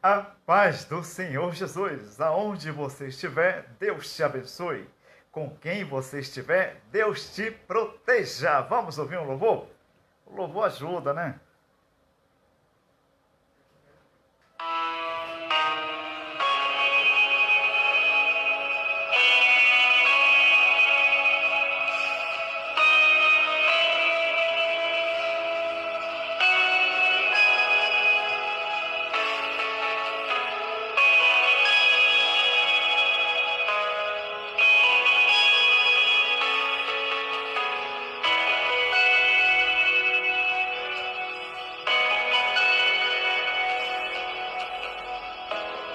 A paz do Senhor Jesus, aonde você estiver, Deus te abençoe. Com quem você estiver, Deus te proteja. Vamos ouvir um louvor? O louvor ajuda, né?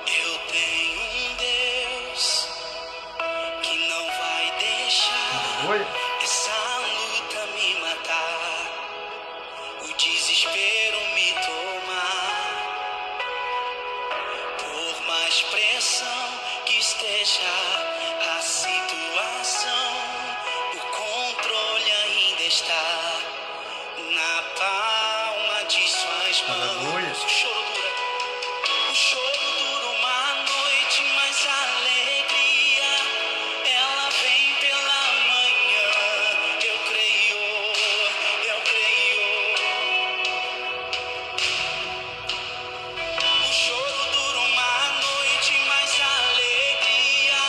Eu tenho um Deus que não vai deixar Oi. essa luta me matar, o desespero me tomar. Por mais pressão que esteja a situação, o controle ainda está na palma de suas Aleluia. mãos. O choro dura uma noite, mas a alegria ela vem pela manhã. Eu creio, eu creio. O choro dura uma noite, mas a alegria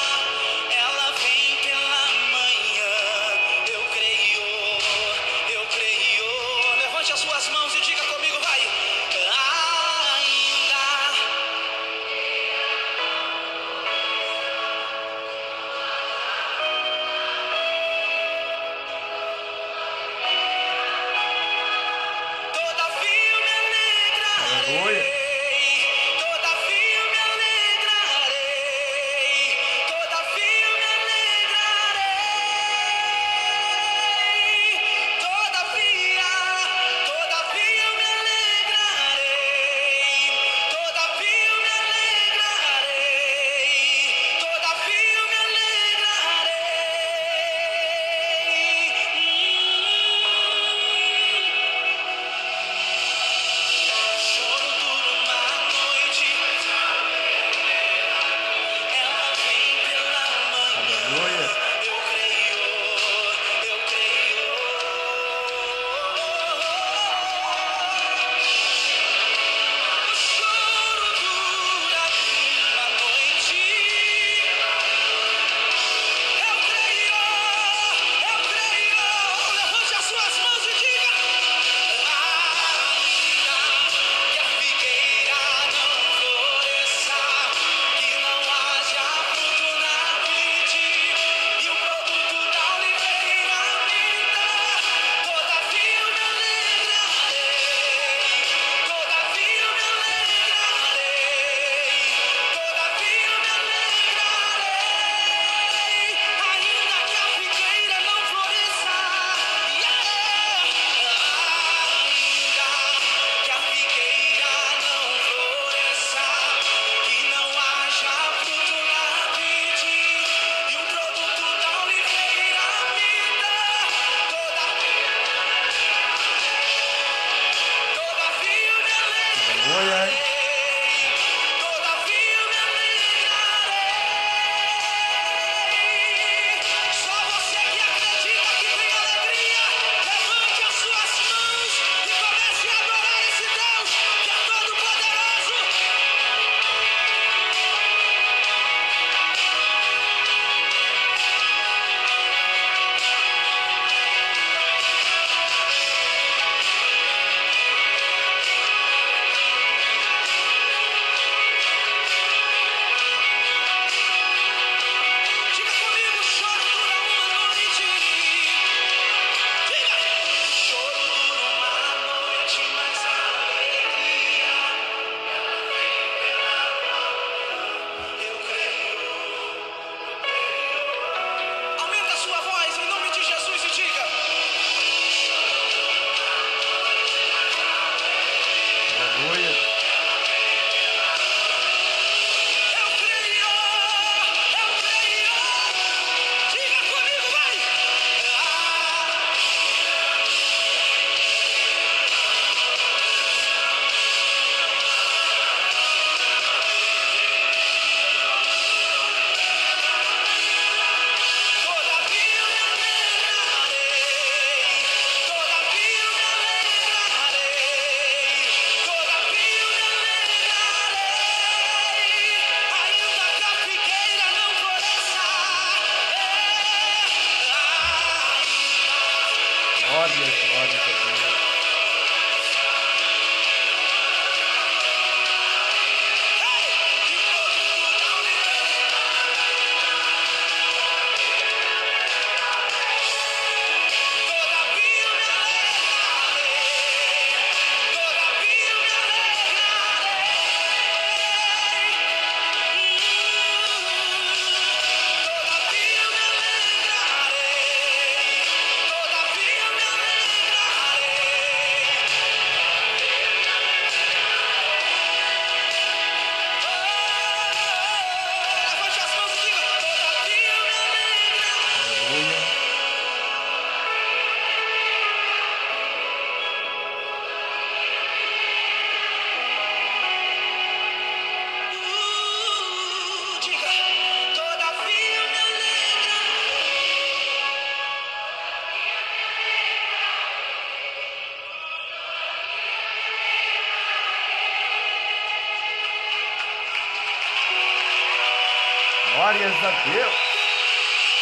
Glórias a Deus.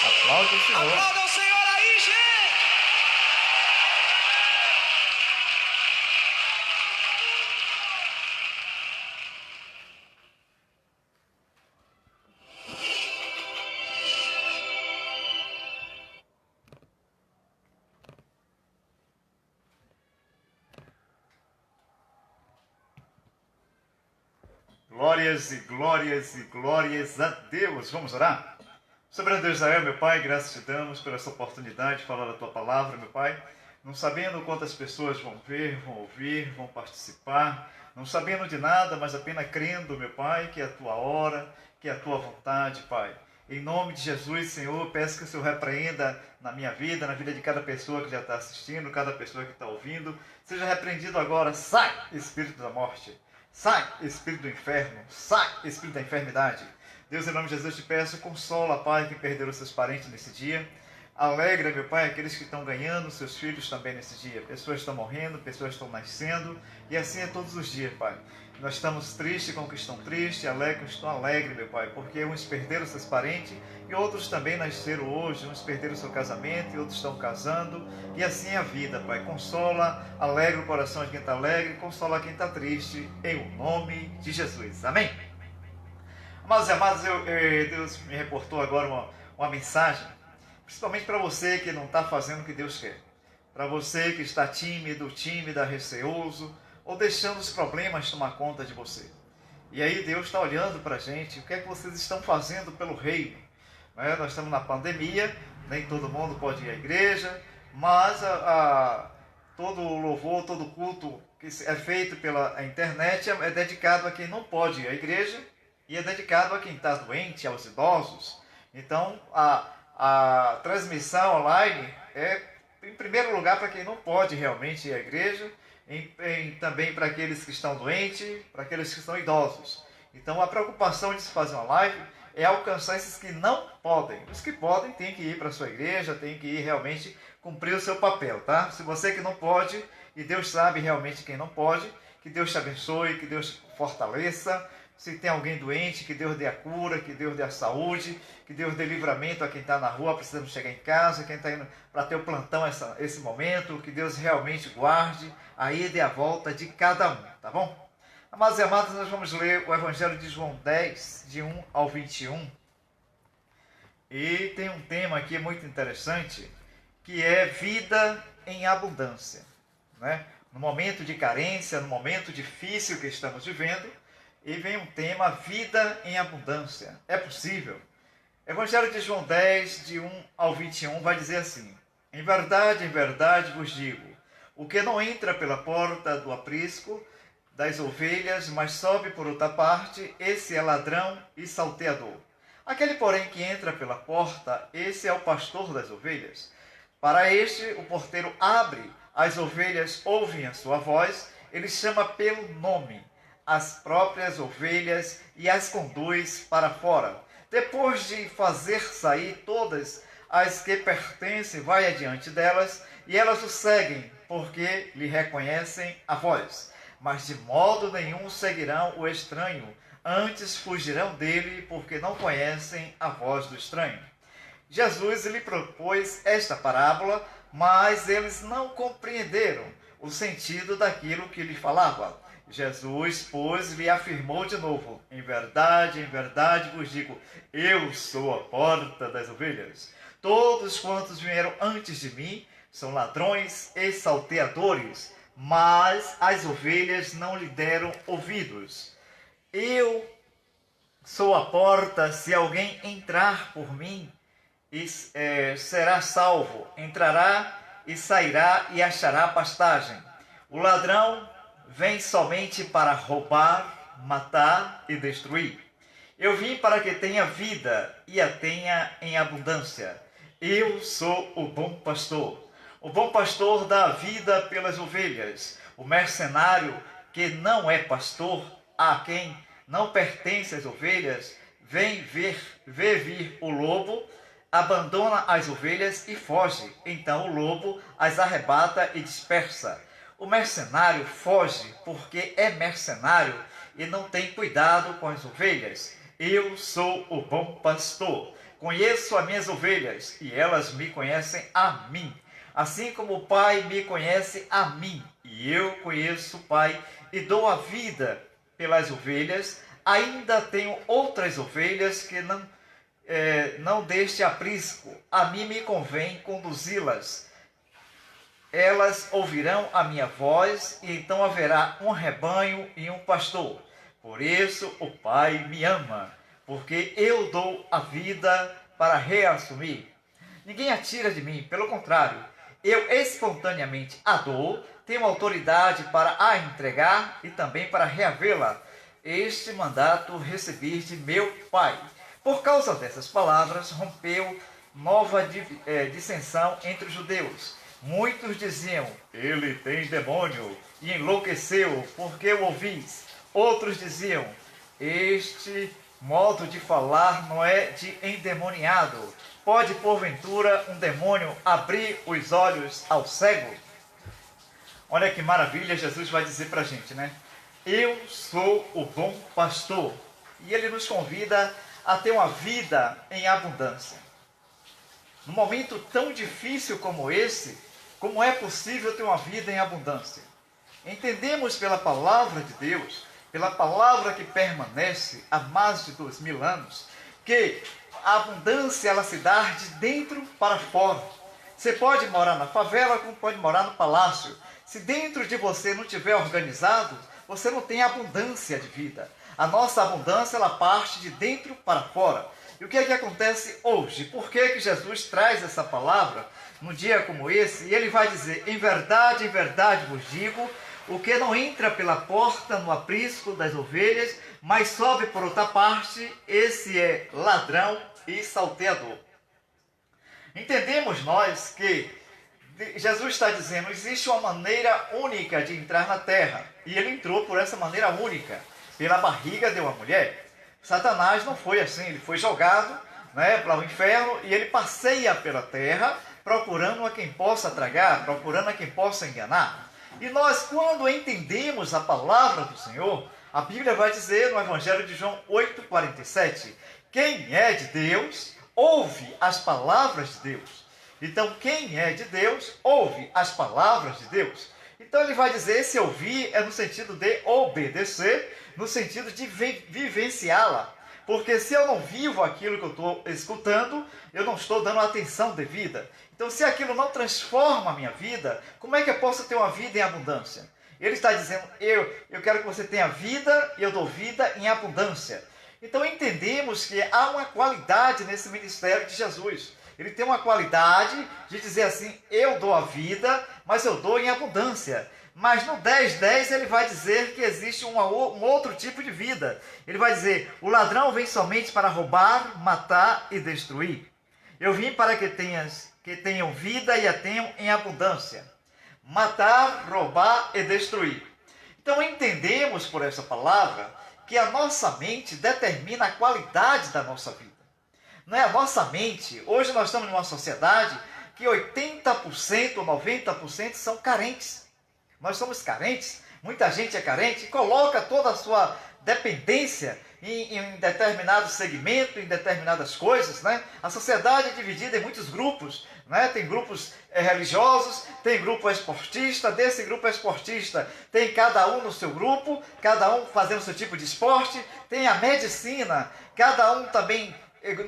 Aplauda o Senhor. Aplauda o Senhor aí, gente. Glórias e glórias e glórias a Deus. Vamos orar? Soberano Deus Israel, meu Pai, graças te damos por essa oportunidade de falar a Tua palavra, meu Pai. Não sabendo quantas pessoas vão ver, vão ouvir, vão participar. Não sabendo de nada, mas apenas crendo, meu Pai, que é a Tua hora, que é a Tua vontade, Pai. Em nome de Jesus, Senhor, peço que o Senhor repreenda na minha vida, na vida de cada pessoa que já está assistindo, cada pessoa que está ouvindo. Seja repreendido agora. Sai, Espírito da morte. Sai, Espírito do inferno. Sai, Espírito da enfermidade. Deus, em nome de Jesus, te peço, consola, Pai, que perderam seus parentes nesse dia. Alegra, meu Pai, aqueles que estão ganhando, seus filhos também nesse dia. Pessoas estão morrendo, pessoas estão nascendo. E assim é todos os dias, Pai. Nós estamos tristes com o que estão tristes, alegres com o que estão alegres, meu Pai. Porque uns perderam seus parentes e outros também nasceram hoje. Uns perderam seu casamento e outros estão casando. E assim é a vida, Pai. Consola, alegra o coração de quem está alegre, consola quem está triste, em nome de Jesus. Amém? Amados e amados, Deus me reportou agora uma mensagem, principalmente para você que não está fazendo o que Deus quer, para você que está tímido, tímida, receoso, ou deixando os problemas tomar conta de você. E aí Deus está olhando para a gente, o que é que vocês estão fazendo pelo reino? Nós estamos na pandemia, nem todo mundo pode ir à igreja, mas todo o louvor, todo o culto que é feito pela internet é dedicado a quem não pode ir à igreja, e é dedicado a quem está doente, aos idosos. Então, a transmissão online é, em primeiro lugar, para quem não pode realmente ir à igreja, também para aqueles que estão doentes, para aqueles que são idosos. Então, a preocupação de se fazer uma live é alcançar esses que não podem. Os que podem têm que ir para a sua igreja, têm que ir realmente cumprir o seu papel, tá? Se você que não pode, e Deus sabe realmente quem não pode, que Deus te abençoe, que Deus fortaleça. Se tem alguém doente, que Deus dê a cura, que Deus dê a saúde, que Deus dê livramento a quem está na rua, precisando chegar em casa, quem está indo para ter o plantão esse momento, que Deus realmente guarde a ida e a volta de cada um, tá bom? Amados e amadas, nós vamos ler o Evangelho de João 10, de 1 ao 21. E tem um tema aqui muito interessante, que é vida em abundância, né? No momento de carência, no momento difícil que estamos vivendo, e vem um tema, vida em abundância. É possível? Evangelho de João 10, de 1 ao 21, vai dizer assim: em verdade vos digo, o que não entra pela porta do aprisco das ovelhas, mas sobe por outra parte, esse é ladrão e salteador. Aquele, porém, que entra pela porta, esse é o pastor das ovelhas. Para este, o porteiro abre, as ovelhas ouvem a sua voz, ele chama pelo nome as próprias ovelhas e as conduz para fora. Depois de fazer sair todas as que pertencem, vai adiante delas, e elas o seguem, porque lhe reconhecem a voz. Mas de modo nenhum seguirão o estranho, antes fugirão dele, porque não conhecem a voz do estranho. Jesus lhe propôs esta parábola, mas eles não compreenderam o sentido daquilo que lhe falava. Jesus, pois, lhe afirmou de novo: em verdade vos digo, eu sou a porta das ovelhas. Todos quantos vieram antes de mim são ladrões e salteadores, mas as ovelhas não lhe deram ouvidos. Eu sou a porta, se alguém entrar por mim, será salvo, entrará e sairá e achará pastagem. O ladrão vem somente para roubar, matar e destruir. Eu vim para que tenha vida e a tenha em abundância. Eu sou o bom pastor. O bom pastor dá a vida pelas ovelhas. O mercenário, que não é pastor, a quem não pertence as ovelhas, vem ver vir o lobo, abandona as ovelhas e foge. Então o lobo as arrebata e dispersa. O mercenário foge porque é mercenário e não tem cuidado com as ovelhas. Eu sou o bom pastor. Conheço as minhas ovelhas e elas me conhecem a mim. Assim como o Pai me conhece a mim e eu conheço o Pai e dou a vida pelas ovelhas, ainda tenho outras ovelhas que não deste aprisco. A mim me convém conduzi-las. Elas ouvirão a minha voz e então haverá um rebanho e um pastor. Por isso o Pai me ama, porque eu dou a vida para reassumir. Ninguém a tira de mim, pelo contrário, eu espontaneamente a dou, tenho autoridade para a entregar e também para reavê-la. Este mandato recebi de meu Pai. Por causa dessas palavras, rompeu nova dissensão entre os judeus. Muitos diziam, ele tem demônio, e enlouqueceu, porque o ouvis. Outros diziam, este modo de falar não é de endemoniado. Pode, porventura, um demônio abrir os olhos ao cego? Olha que maravilha, Jesus vai dizer para a gente, né? Eu sou o bom pastor. E ele nos convida a ter uma vida em abundância. Num momento tão difícil como esse, como é possível ter uma vida em abundância? Entendemos pela palavra de Deus, pela palavra que permanece há mais de 2000 anos, que a abundância ela se dá de dentro para fora. Você pode morar na favela, como pode morar no palácio. Se dentro de você não estiver organizado, você não tem abundância de vida. A nossa abundância ela parte de dentro para fora. E o que é que acontece hoje? Por que Jesus traz essa palavra num dia como esse? E ele vai dizer, em verdade vos digo, o que não entra pela porta no aprisco das ovelhas, mas sobe por outra parte, esse é ladrão e salteador. Entendemos nós que Jesus está dizendo, existe uma maneira única de entrar na terra. E ele entrou por essa maneira única, pela barriga de uma mulher. Satanás não foi assim, ele foi jogado para o inferno e ele passeia pela terra procurando a quem possa tragar, procurando a quem possa enganar. E nós, quando entendemos a palavra do Senhor, a Bíblia vai dizer no Evangelho de João 8,47, quem é de Deus, ouve as palavras de Deus. Então, quem é de Deus, ouve as palavras de Deus. Então, ele vai dizer, esse ouvir é no sentido de obedecer, no sentido de vivenciá-la. Porque se eu não vivo aquilo que eu estou escutando, eu não estou dando a atenção devida. Então, se aquilo não transforma a minha vida, como é que eu posso ter uma vida em abundância? Ele está dizendo, eu quero que você tenha vida e eu dou vida em abundância. Então, entendemos que há uma qualidade nesse ministério de Jesus. Ele tem uma qualidade de dizer assim, eu dou a vida, mas eu dou em abundância. Mas no 10:10 ele vai dizer que existe um outro tipo de vida. Ele vai dizer, o ladrão vem somente para roubar, matar e destruir. Eu vim para que tenham vida e a tenham em abundância. Matar, roubar e destruir. Então entendemos por essa palavra que a nossa mente determina a qualidade da nossa vida. Não é a nossa mente. Hoje nós estamos numa sociedade que 80%, 90% são carentes. Nós somos carentes, muita gente é carente e coloca toda a sua dependência em determinado segmento, em determinadas coisas, né? A sociedade é dividida em muitos grupos, né? Tem grupos religiosos, tem grupo esportista, desse grupo esportista tem cada um no seu grupo, cada um fazendo o seu tipo de esporte, tem a medicina, cada um também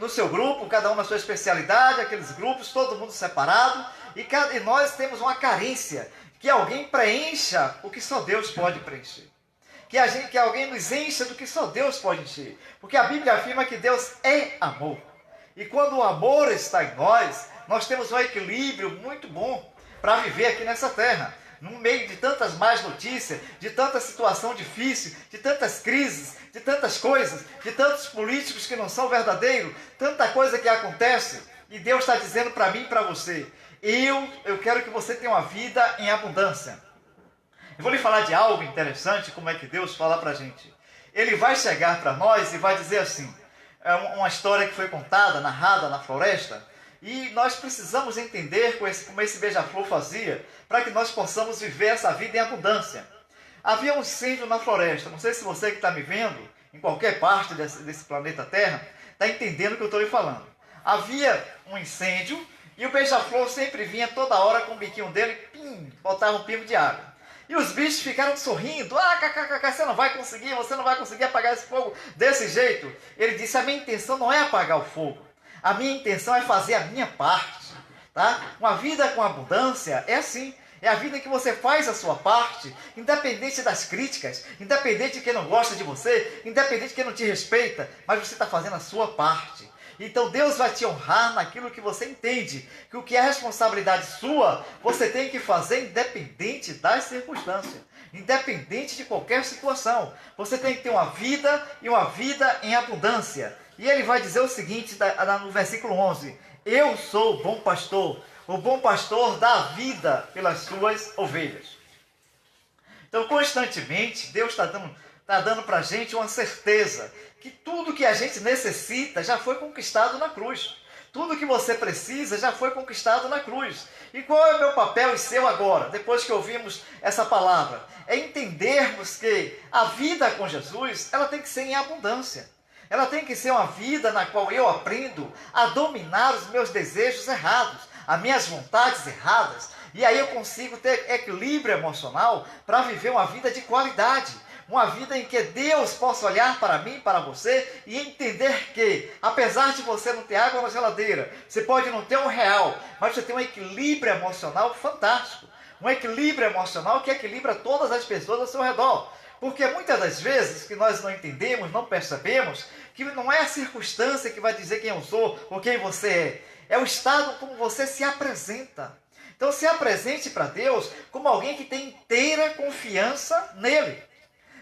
no seu grupo, cada um na sua especialidade, aqueles grupos, todo mundo separado, e nós temos uma carência, que alguém preencha o que só Deus pode preencher. Que alguém nos encha do que só Deus pode encher. Porque a Bíblia afirma que Deus é amor. E quando o amor está em nós, nós temos um equilíbrio muito bom para viver aqui nessa terra. No meio de tantas más notícias, de tanta situação difícil, de tantas crises, de tantas coisas, de tantos políticos que não são verdadeiros, tanta coisa que acontece. E Deus está dizendo para mim e para você, eu quero que você tenha uma vida em abundância. Eu vou lhe falar de algo interessante, como é que Deus fala para a gente. Ele vai chegar para nós e vai dizer assim, é uma história que foi contada, narrada na floresta, e nós precisamos entender como esse beija-flor fazia, para que nós possamos viver essa vida em abundância. Havia um incêndio na floresta, não sei se você que está me vendo, em qualquer parte desse planeta Terra, está entendendo o que eu estou lhe falando. Havia um incêndio e o beija-flor sempre vinha toda hora com o biquinho dele, botava um pingo de água. E os bichos ficaram sorrindo. Você não vai conseguir apagar esse fogo desse jeito. Ele disse, a minha intenção não é apagar o fogo. A minha intenção é fazer a minha parte. Tá? Uma vida com abundância é assim. É a vida em que você faz a sua parte, independente das críticas, independente de quem não gosta de você, independente de quem não te respeita, mas você está fazendo a sua parte. Então Deus vai te honrar naquilo que você entende, que o que é responsabilidade sua, você tem que fazer independente das circunstâncias, independente de qualquer situação. Você tem que ter uma vida e uma vida em abundância. E ele vai dizer o seguinte no versículo 11, eu sou o bom pastor dá a vida pelas suas ovelhas. Então, constantemente, Deus está dando para a gente uma certeza que tudo que a gente necessita já foi conquistado na cruz. Tudo que você precisa já foi conquistado na cruz. E qual é o meu papel e seu agora, depois que ouvimos essa palavra? É entendermos que a vida com Jesus, ela tem que ser em abundância. Ela tem que ser uma vida na qual eu aprendo a dominar os meus desejos errados, as minhas vontades erradas, e aí eu consigo ter equilíbrio emocional para viver uma vida de qualidade, uma vida em que Deus possa olhar para mim, para você, e entender que, apesar de você não ter água na geladeira, você pode não ter R$1, mas você tem um equilíbrio emocional fantástico, um equilíbrio emocional que equilibra todas as pessoas ao seu redor. Porque muitas das vezes que nós não entendemos, não percebemos, que não é a circunstância que vai dizer quem eu sou ou quem você é o estado como você se apresenta. Então se apresente para Deus como alguém que tem inteira confiança nele.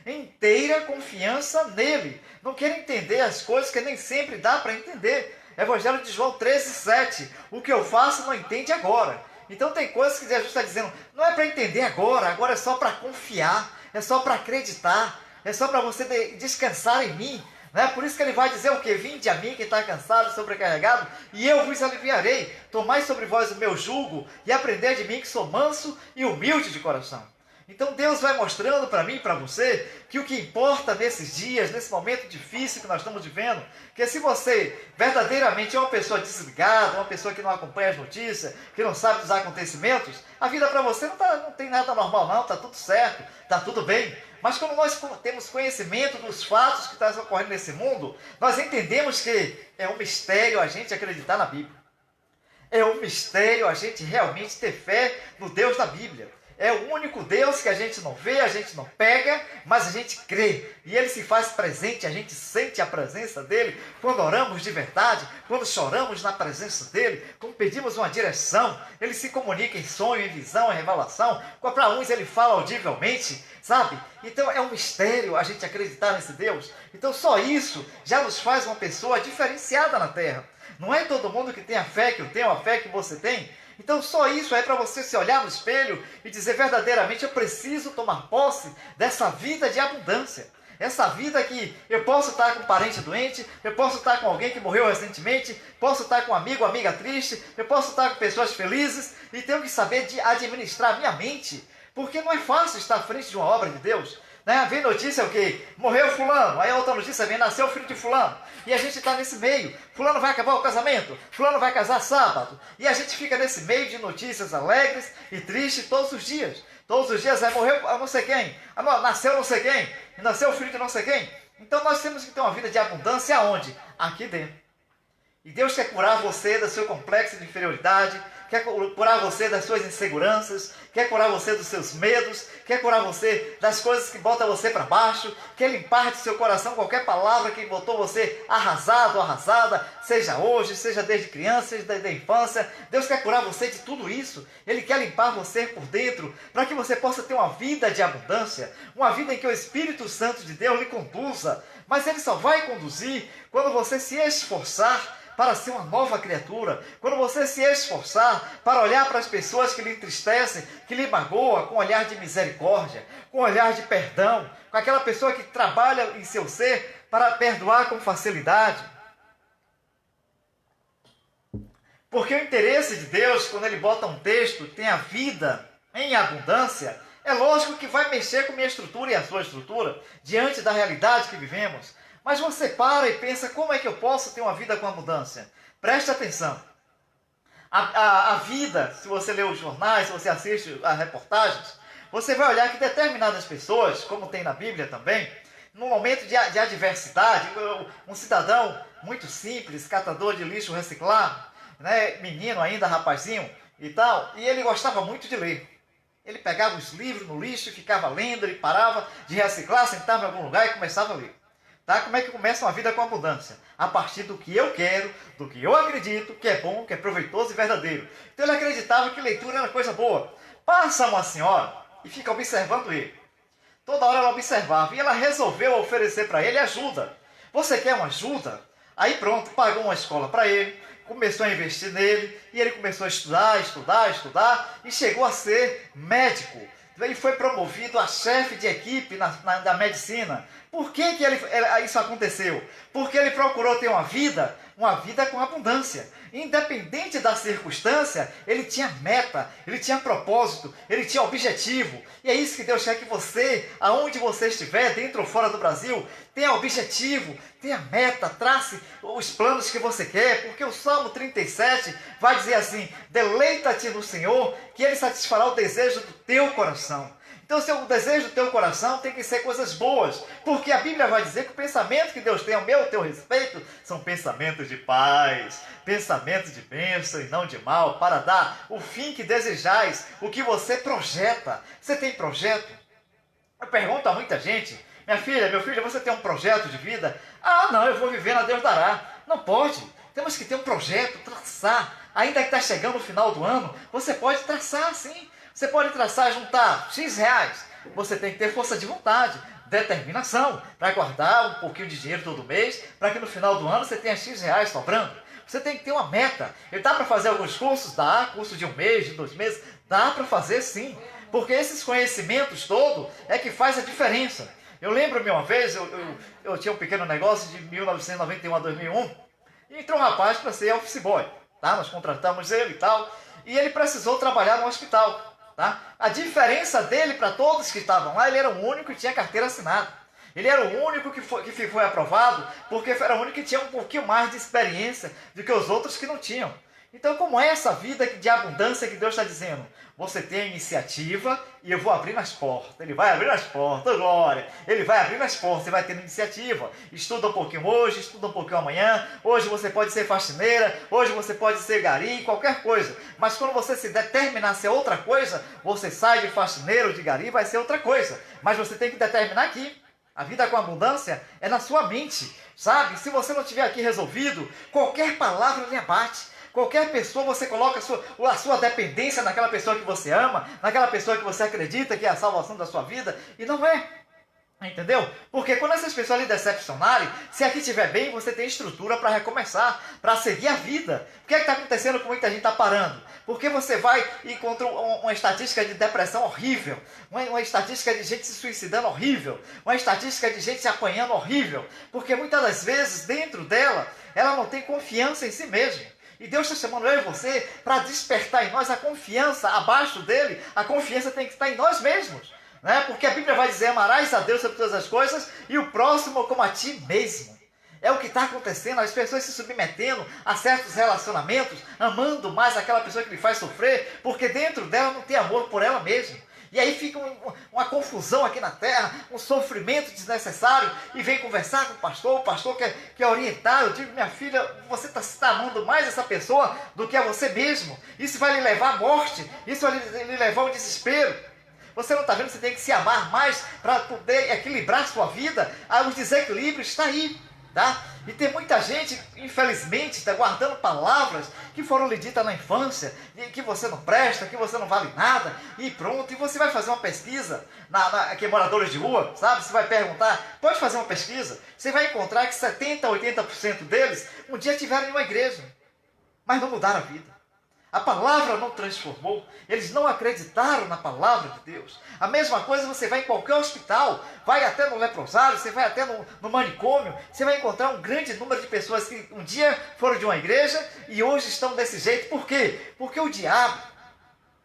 Inteira confiança nele. Não quer entender as coisas que nem sempre dá para entender. Evangelho de João 13:7. O que eu faço não entende agora. Então tem coisas que Jesus está dizendo, não é para entender agora é só para confiar. É só para acreditar, é só para você descansar em mim. Né? Por isso que ele vai dizer o que? Vinde a mim que está cansado e sobrecarregado, e eu vos aliviarei. Tomai sobre vós o meu jugo e aprendei de mim que sou manso e humilde de coração. Então Deus vai mostrando para mim e para você que o que importa nesses dias, nesse momento difícil que nós estamos vivendo, que se você verdadeiramente é uma pessoa desligada, uma pessoa que não acompanha as notícias, que não sabe dos acontecimentos, a vida para você não tem nada normal não, está tudo certo, está tudo bem. Mas quando nós temos conhecimento dos fatos que estão ocorrendo nesse mundo, nós entendemos que é um mistério a gente acreditar na Bíblia. É um mistério a gente realmente ter fé no Deus da Bíblia. É o único Deus que a gente não vê, a gente não pega, mas a gente crê. E Ele se faz presente, a gente sente a presença dEle quando oramos de verdade, quando choramos na presença dEle, quando pedimos uma direção. Ele se comunica em sonho, em visão, em revelação. Para uns Ele fala audivelmente, sabe? Então é um mistério a gente acreditar nesse Deus. Então só isso já nos faz uma pessoa diferenciada na terra. Não é todo mundo que tem a fé que eu tenho, a fé que você tem. Então só isso é para você se olhar no espelho e dizer verdadeiramente eu preciso tomar posse dessa vida de abundância. Essa vida que eu posso estar com um parente doente, eu posso estar com alguém que morreu recentemente, posso estar com um amigo, amiga triste, eu posso estar com pessoas felizes e tenho que saber administrar a minha mente. Porque não é fácil estar à frente de uma obra de Deus. Né? Vem notícia o quê? Morreu fulano, aí a outra notícia vem, nasceu o filho de fulano. E a gente está nesse meio. Fulano vai acabar o casamento, fulano vai casar sábado. E a gente fica nesse meio de notícias alegres e tristes todos os dias. Todos os dias, morreu não sei quem, nasceu não sei quem, nasceu o filho de não sei quem. Então nós temos que ter uma vida de abundância aonde? Aqui dentro. E Deus quer curar você do seu complexo de inferioridade, quer curar você das suas inseguranças, quer curar você dos seus medos, quer curar você das coisas que botam você para baixo, quer limpar de seu coração qualquer palavra que botou você arrasado, arrasada, seja hoje, seja desde criança, seja desde a infância. Deus quer curar você de tudo isso. Ele quer limpar você por dentro, para que você possa ter uma vida de abundância, uma vida em que o Espírito Santo de Deus lhe conduza. Mas Ele só vai conduzir quando você se esforçar para ser uma nova criatura, quando você se esforçar para olhar para as pessoas que lhe entristecem, que lhe magoam, com um olhar de misericórdia, com um olhar de perdão, com aquela pessoa que trabalha em seu ser para perdoar com facilidade. Porque o interesse de Deus, quando Ele bota um texto, tem a vida em abundância, É lógico que vai mexer com minha estrutura e a sua estrutura, diante da realidade que vivemos. Mas você para e pensa, como é que eu posso ter uma vida com abundância? Preste atenção. A vida, se você lê os jornais, se você assiste a reportagens, você vai olhar que determinadas pessoas, como tem na Bíblia também, no momento de adversidade, um cidadão muito simples, catador de lixo reciclado, né, menino ainda, rapazinho e tal, e ele gostava muito de ler. Ele pegava os livros no lixo e ficava lendo, ele parava de reciclar, sentava em algum lugar e começava a ler. Tá? Como é que começa uma vida com abundância? A partir do que eu quero, do que eu acredito, que é bom, que é proveitoso e verdadeiro. Então ele acreditava que leitura era coisa boa. Passa uma senhora e fica observando ele. Toda hora ela observava e ela resolveu oferecer para ele ajuda. Você quer uma ajuda? Aí pronto, pagou uma escola para ele, começou a investir nele e ele começou a estudar e chegou a ser médico. Ele foi promovido a chefe de equipe da medicina. Por que isso aconteceu? Porque ele procurou ter uma vida com abundância. Independente da circunstância, ele tinha meta, ele tinha propósito, ele tinha objetivo. E é isso que Deus quer que você, aonde você estiver, dentro ou fora do Brasil, tenha objetivo, tenha meta, trace os planos que você quer. Porque o Salmo 37 vai dizer assim: deleita-te no Senhor, que Ele satisfará o desejo do teu coração. Então, o desejo do teu coração tem que ser coisas boas, porque a Bíblia vai dizer que o pensamento que Deus tem ao meu, teu respeito, são pensamentos de paz, pensamentos de bênção e não de mal, para dar o fim que desejais, o que você projeta. Você tem projeto? Eu pergunto a muita gente: minha filha, meu filho, você tem um projeto de vida? Ah, não, eu vou viver na Deus dará. Não pode. Temos que ter um projeto, traçar. Ainda que está chegando o final do ano, você pode traçar sim. Você pode traçar, juntar X reais. Você tem que ter força de vontade, determinação, para guardar um pouquinho de dinheiro todo mês, para que no final do ano você tenha X reais sobrando. Você tem que ter uma meta. E dá para fazer alguns cursos? Dá. Curso de 1 mês, de 2 meses? Dá para fazer sim. Porque esses conhecimentos todos é que faz a diferença. Eu lembro-me uma vez, eu tinha um pequeno negócio de 1991 a 2001, e entrou um rapaz para ser office boy. Tá? Nós contratamos ele e tal, e ele precisou trabalhar no hospital. Tá? A diferença dele para todos que estavam lá, ele era o único que tinha carteira assinada. Ele era o único que foi aprovado, porque era o único que tinha um pouquinho mais de experiência do que os outros que não tinham. Então, como é essa vida de abundância que Deus está dizendo? Você tem a iniciativa e eu vou abrir as portas. Ele vai abrir as portas, glória. Ele vai abrir as portas, você vai ter iniciativa. Estuda um pouquinho hoje, estuda um pouquinho amanhã. Hoje você pode ser faxineira, hoje você pode ser gari, qualquer coisa. Mas quando você se determinar a ser outra coisa, você sai de faxineiro, de gari, vai ser outra coisa. Mas você tem que determinar aqui. A vida com abundância é na sua mente, sabe? Se você não tiver aqui resolvido, qualquer palavra lhe abate. Qualquer pessoa, você coloca a sua dependência naquela pessoa que você ama, naquela pessoa que você acredita que é a salvação da sua vida, e não é. Entendeu? Porque quando essas pessoas lhe decepcionarem, se aqui estiver bem, você tem estrutura para recomeçar, para seguir a vida. O que é que está acontecendo com muita gente está parando? Porque você vai e encontra uma estatística de depressão horrível, uma estatística de gente se suicidando horrível, uma estatística de gente se apanhando horrível, porque muitas das vezes, dentro dela, ela não tem confiança em si mesma. E Deus está chamando eu e você para despertar em nós a confiança. Abaixo dele, a confiança tem que estar em nós mesmos. Né? Porque a Bíblia vai dizer: amarás a Deus sobre todas as coisas e o próximo como a ti mesmo. É o que está acontecendo, as pessoas se submetendo a certos relacionamentos, amando mais aquela pessoa que lhe faz sofrer, porque dentro dela não tem amor por ela mesma. E aí fica uma confusão aqui na terra, um sofrimento desnecessário, e vem conversar com o pastor quer orientar. Eu digo: minha filha, você está amando mais essa pessoa do que a você mesmo. Isso vai lhe levar à morte, isso vai lhe levar ao desespero. Você não está vendo que você tem que se amar mais para poder equilibrar a sua vida? Os desequilíbrios estão aí. Tá? E tem muita gente, infelizmente, está guardando palavras que foram lhe ditas na infância, que você não presta, que você não vale nada, e pronto. E você vai fazer uma pesquisa, aqui é moradores de rua, sabe? Você vai perguntar, pode fazer uma pesquisa, você vai encontrar que 70% a 80% deles um dia tiveram em uma igreja, mas não mudaram a vida. A palavra não transformou, eles não acreditaram na palavra de Deus. A mesma coisa você vai em qualquer hospital, vai até no leprosário, você vai até no manicômio, você vai encontrar um grande número de pessoas que um dia foram de uma igreja e hoje estão desse jeito. Por quê? Porque o diabo,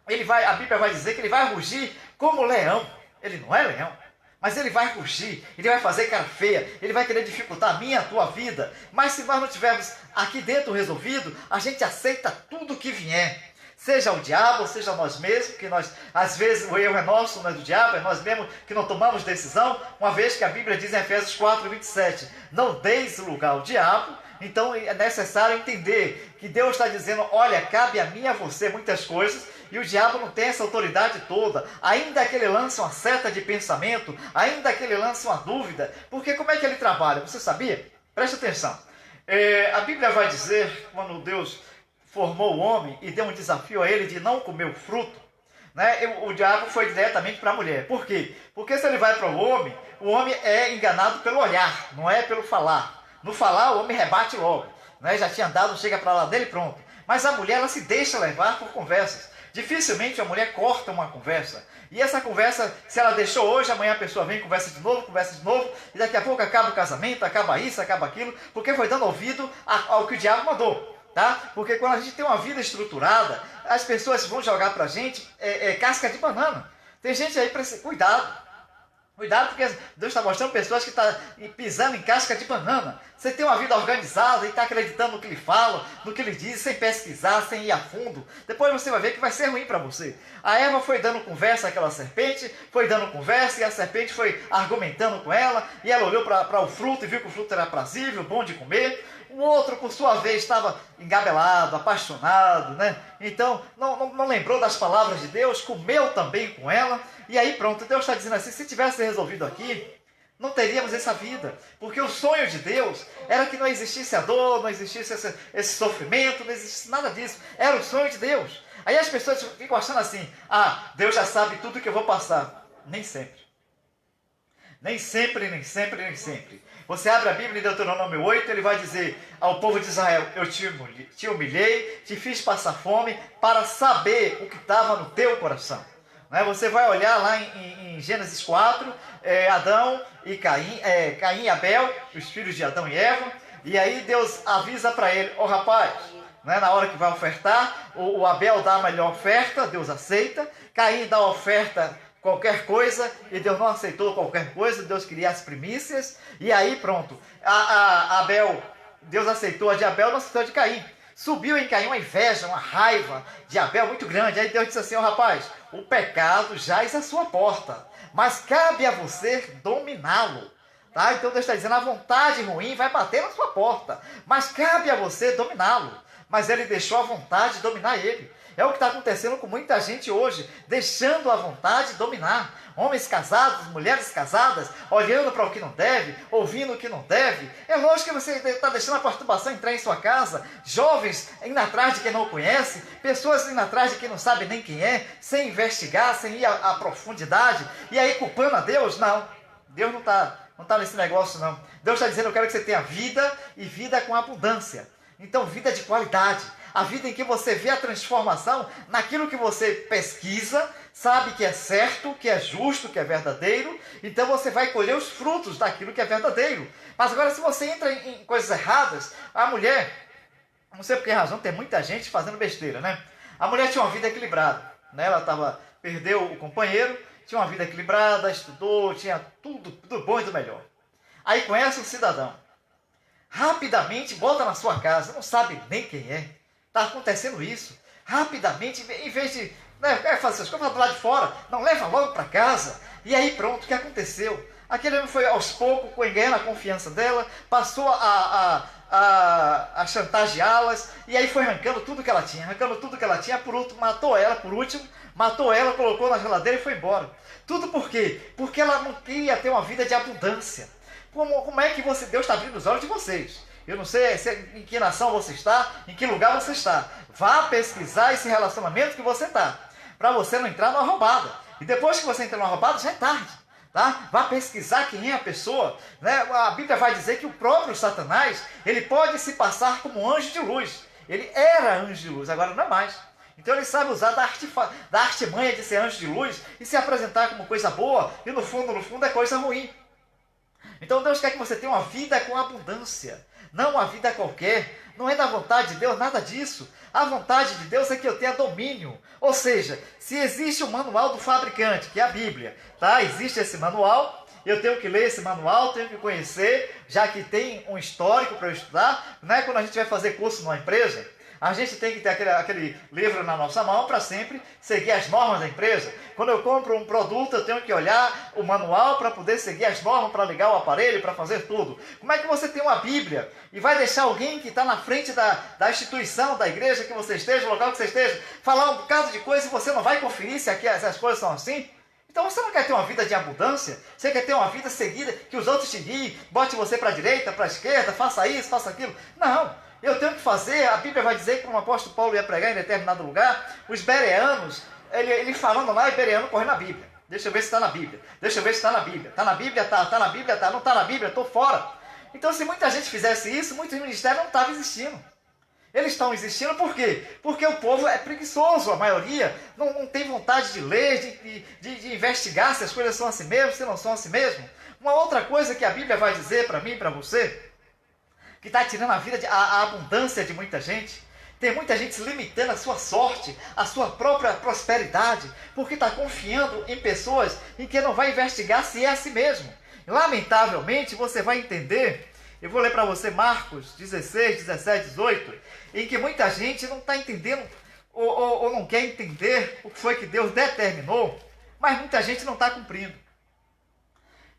a Bíblia vai dizer que ele vai rugir como leão. Ele não é leão, mas ele vai rugir, ele vai fazer cara feia, ele vai querer dificultar a minha, a tua vida. Mas se nós não tivermos aqui dentro resolvido, a gente aceita tudo que vier. Seja o diabo, seja nós mesmos, que nós, às vezes, o erro é nosso, não é do diabo, é nós mesmos que não tomamos decisão, uma vez que a Bíblia diz em Efésios 4:27, não deis lugar ao diabo. Então é necessário entender que Deus está dizendo, olha, cabe a mim e a você muitas coisas, e o diabo não tem essa autoridade toda, ainda que ele lance uma seta de pensamento, ainda que ele lance uma dúvida, porque como é que ele trabalha? Você sabia? Preste atenção. A Bíblia vai dizer, quando Deus formou o homem e deu um desafio a ele de não comer o fruto, né? O diabo foi diretamente para a mulher. Por quê? Porque se ele vai para o homem é enganado pelo olhar, não é pelo falar. No falar, o homem rebate logo, né? Já tinha dado, chega para lá dele, pronto. Mas a mulher, ela se deixa levar por conversas. Dificilmente a mulher corta uma conversa. E essa conversa, se ela deixou hoje, amanhã a pessoa vem, conversa de novo, e daqui a pouco acaba o casamento, acaba isso, acaba aquilo, porque foi dando ouvido ao que o diabo mandou. Tá? Porque quando a gente tem uma vida estruturada, as pessoas vão jogar pra gente casca de banana. Tem gente aí para cuidado. Cuidado, porque Deus está mostrando pessoas que estão pisando em casca de banana. Você tem uma vida organizada e está acreditando no que ele fala, no que ele diz, sem pesquisar, sem ir a fundo. Depois você vai ver que vai ser ruim para você. A Eva foi dando conversa àquela serpente, foi dando conversa e a serpente foi argumentando com ela. E ela olhou para o fruto e viu que o fruto era aprazível, bom de comer. O outro, por sua vez, estava engabelado, apaixonado, né? Então, não lembrou das palavras de Deus, comeu também com ela. E aí pronto, Deus está dizendo assim, se tivesse resolvido aqui, não teríamos essa vida. Porque o sonho de Deus era que não existisse a dor, não existisse esse sofrimento, não existisse nada disso. Era o sonho de Deus. Aí as pessoas ficam achando assim, Deus já sabe tudo que eu vou passar. Nem sempre. Nem sempre, nem sempre, nem sempre. Você abre a Bíblia em Deuteronômio 8, ele vai dizer ao povo de Israel, eu te humilhei, te fiz passar fome para saber o que estava no teu coração. Você vai olhar lá em Gênesis 4, Adão e Caim e Abel, os filhos de Adão e Eva, e aí Deus avisa para ele, rapaz, na hora que vai ofertar, o Abel dá a melhor oferta, Deus aceita, Caim dá a oferta qualquer coisa, e Deus não aceitou qualquer coisa, Deus queria as primícias, e aí pronto, Deus aceitou a de Abel, não aceitou a de Caim. Subiu em Caim uma inveja, uma raiva de Abel muito grande. Aí Deus disse assim, rapaz, o pecado jaz à sua porta, mas cabe a você dominá-lo. Tá? Então Deus está dizendo, a vontade ruim vai bater na sua porta, mas cabe a você dominá-lo. Mas ele deixou a vontade dominar ele. É o que está acontecendo com muita gente hoje, deixando a vontade dominar. Homens casados, mulheres casadas, olhando para o que não deve, ouvindo o que não deve. É lógico que você está deixando a perturbação entrar em sua casa. Jovens indo atrás de quem não conhece, pessoas indo atrás de quem não sabe nem quem é, sem investigar, sem ir à profundidade. E aí culpando a Deus? Não, Deus não está nesse negócio não. Deus está dizendo, eu quero que você tenha vida e vida com abundância. Então vida de qualidade. A vida em que você vê a transformação naquilo que você pesquisa, sabe que é certo, que é justo, que é verdadeiro, então você vai colher os frutos daquilo que é verdadeiro. Mas agora se você entra em coisas erradas, a mulher, não sei por que razão, tem muita gente fazendo besteira, né? A mulher tinha uma vida equilibrada, né? Ela perdeu o companheiro, tinha uma vida equilibrada, estudou, tinha tudo bom e do melhor. Aí conhece um cidadão, rapidamente bota na sua casa, não sabe nem quem é. Está acontecendo isso. Rapidamente, em vez de fazer essas coisas do lado de fora, não, leva logo para casa. E aí pronto, o que aconteceu? Aquele homem foi aos poucos, ganhando a confiança dela, passou a chantageá-las, e aí foi arrancando tudo que ela tinha, por último, matou ela, colocou na geladeira e foi embora. Tudo por quê? Porque ela não queria ter uma vida de abundância. Como é que Deus está abrindo os olhos de vocês? Eu não sei em que nação você está, em que lugar você está. Vá pesquisar esse relacionamento que você está, para você não entrar numa roubada. E depois que você entrar numa roubada, já é tarde. Tá? Vá pesquisar quem é a pessoa. Né? A Bíblia vai dizer que o próprio Satanás, ele pode se passar como anjo de luz. Ele era anjo de luz, agora não é mais. Então ele sabe usar da artimanha de ser anjo de luz e se apresentar como coisa boa, e no fundo é coisa ruim. Então Deus quer que você tenha uma vida com abundância. não uma vida qualquer. Não é da vontade de Deus nada disso. A vontade de Deus é que eu tenha domínio. Ou seja, se existe o manual do fabricante, que é a Bíblia, tá? Existe esse manual, eu tenho que ler esse manual, tenho que conhecer, já que tem um histórico para eu estudar. Não é quando a gente vai fazer curso numa empresa, a gente tem que ter aquele livro na nossa mão para sempre seguir as normas da empresa. Quando eu compro um produto, eu tenho que olhar o manual para poder seguir as normas, para ligar o aparelho, para fazer tudo. Como é que você tem uma Bíblia e vai deixar alguém que está na frente da instituição, da igreja que você esteja, do local que você esteja, falar um bocado de coisa e você não vai conferir se aqui as coisas são assim? Então você não quer ter uma vida de abundância? Você quer ter uma vida seguida, que os outros te guiem, bote você para a direita, para a esquerda, faça isso, faça aquilo? Não! Eu tenho que fazer, a Bíblia vai dizer que como o apóstolo Paulo ia pregar em determinado lugar, os bereanos, ele falando lá, e bereano corre na Bíblia. Deixa eu ver se está na Bíblia. Deixa eu ver se está na Bíblia. Está na Bíblia? Está na Bíblia? Está. Não está na Bíblia? Estou fora. Então, se muita gente fizesse isso, muitos ministérios não estavam existindo. Eles estão existindo por quê? Porque o povo é preguiçoso, a maioria não tem vontade de ler, de investigar se as coisas são assim mesmo, se não são assim mesmo. Uma outra coisa que a Bíblia vai dizer para mim e para você, que está tirando a abundância de muita gente. Tem muita gente se limitando a sua sorte, a sua própria prosperidade, porque está confiando em pessoas em que não vai investigar se é assim mesmo. Lamentavelmente, você vai entender, eu vou ler para você Marcos 16, 17, 18, em que muita gente não está entendendo ou não quer entender o que foi que Deus determinou, mas muita gente não está cumprindo.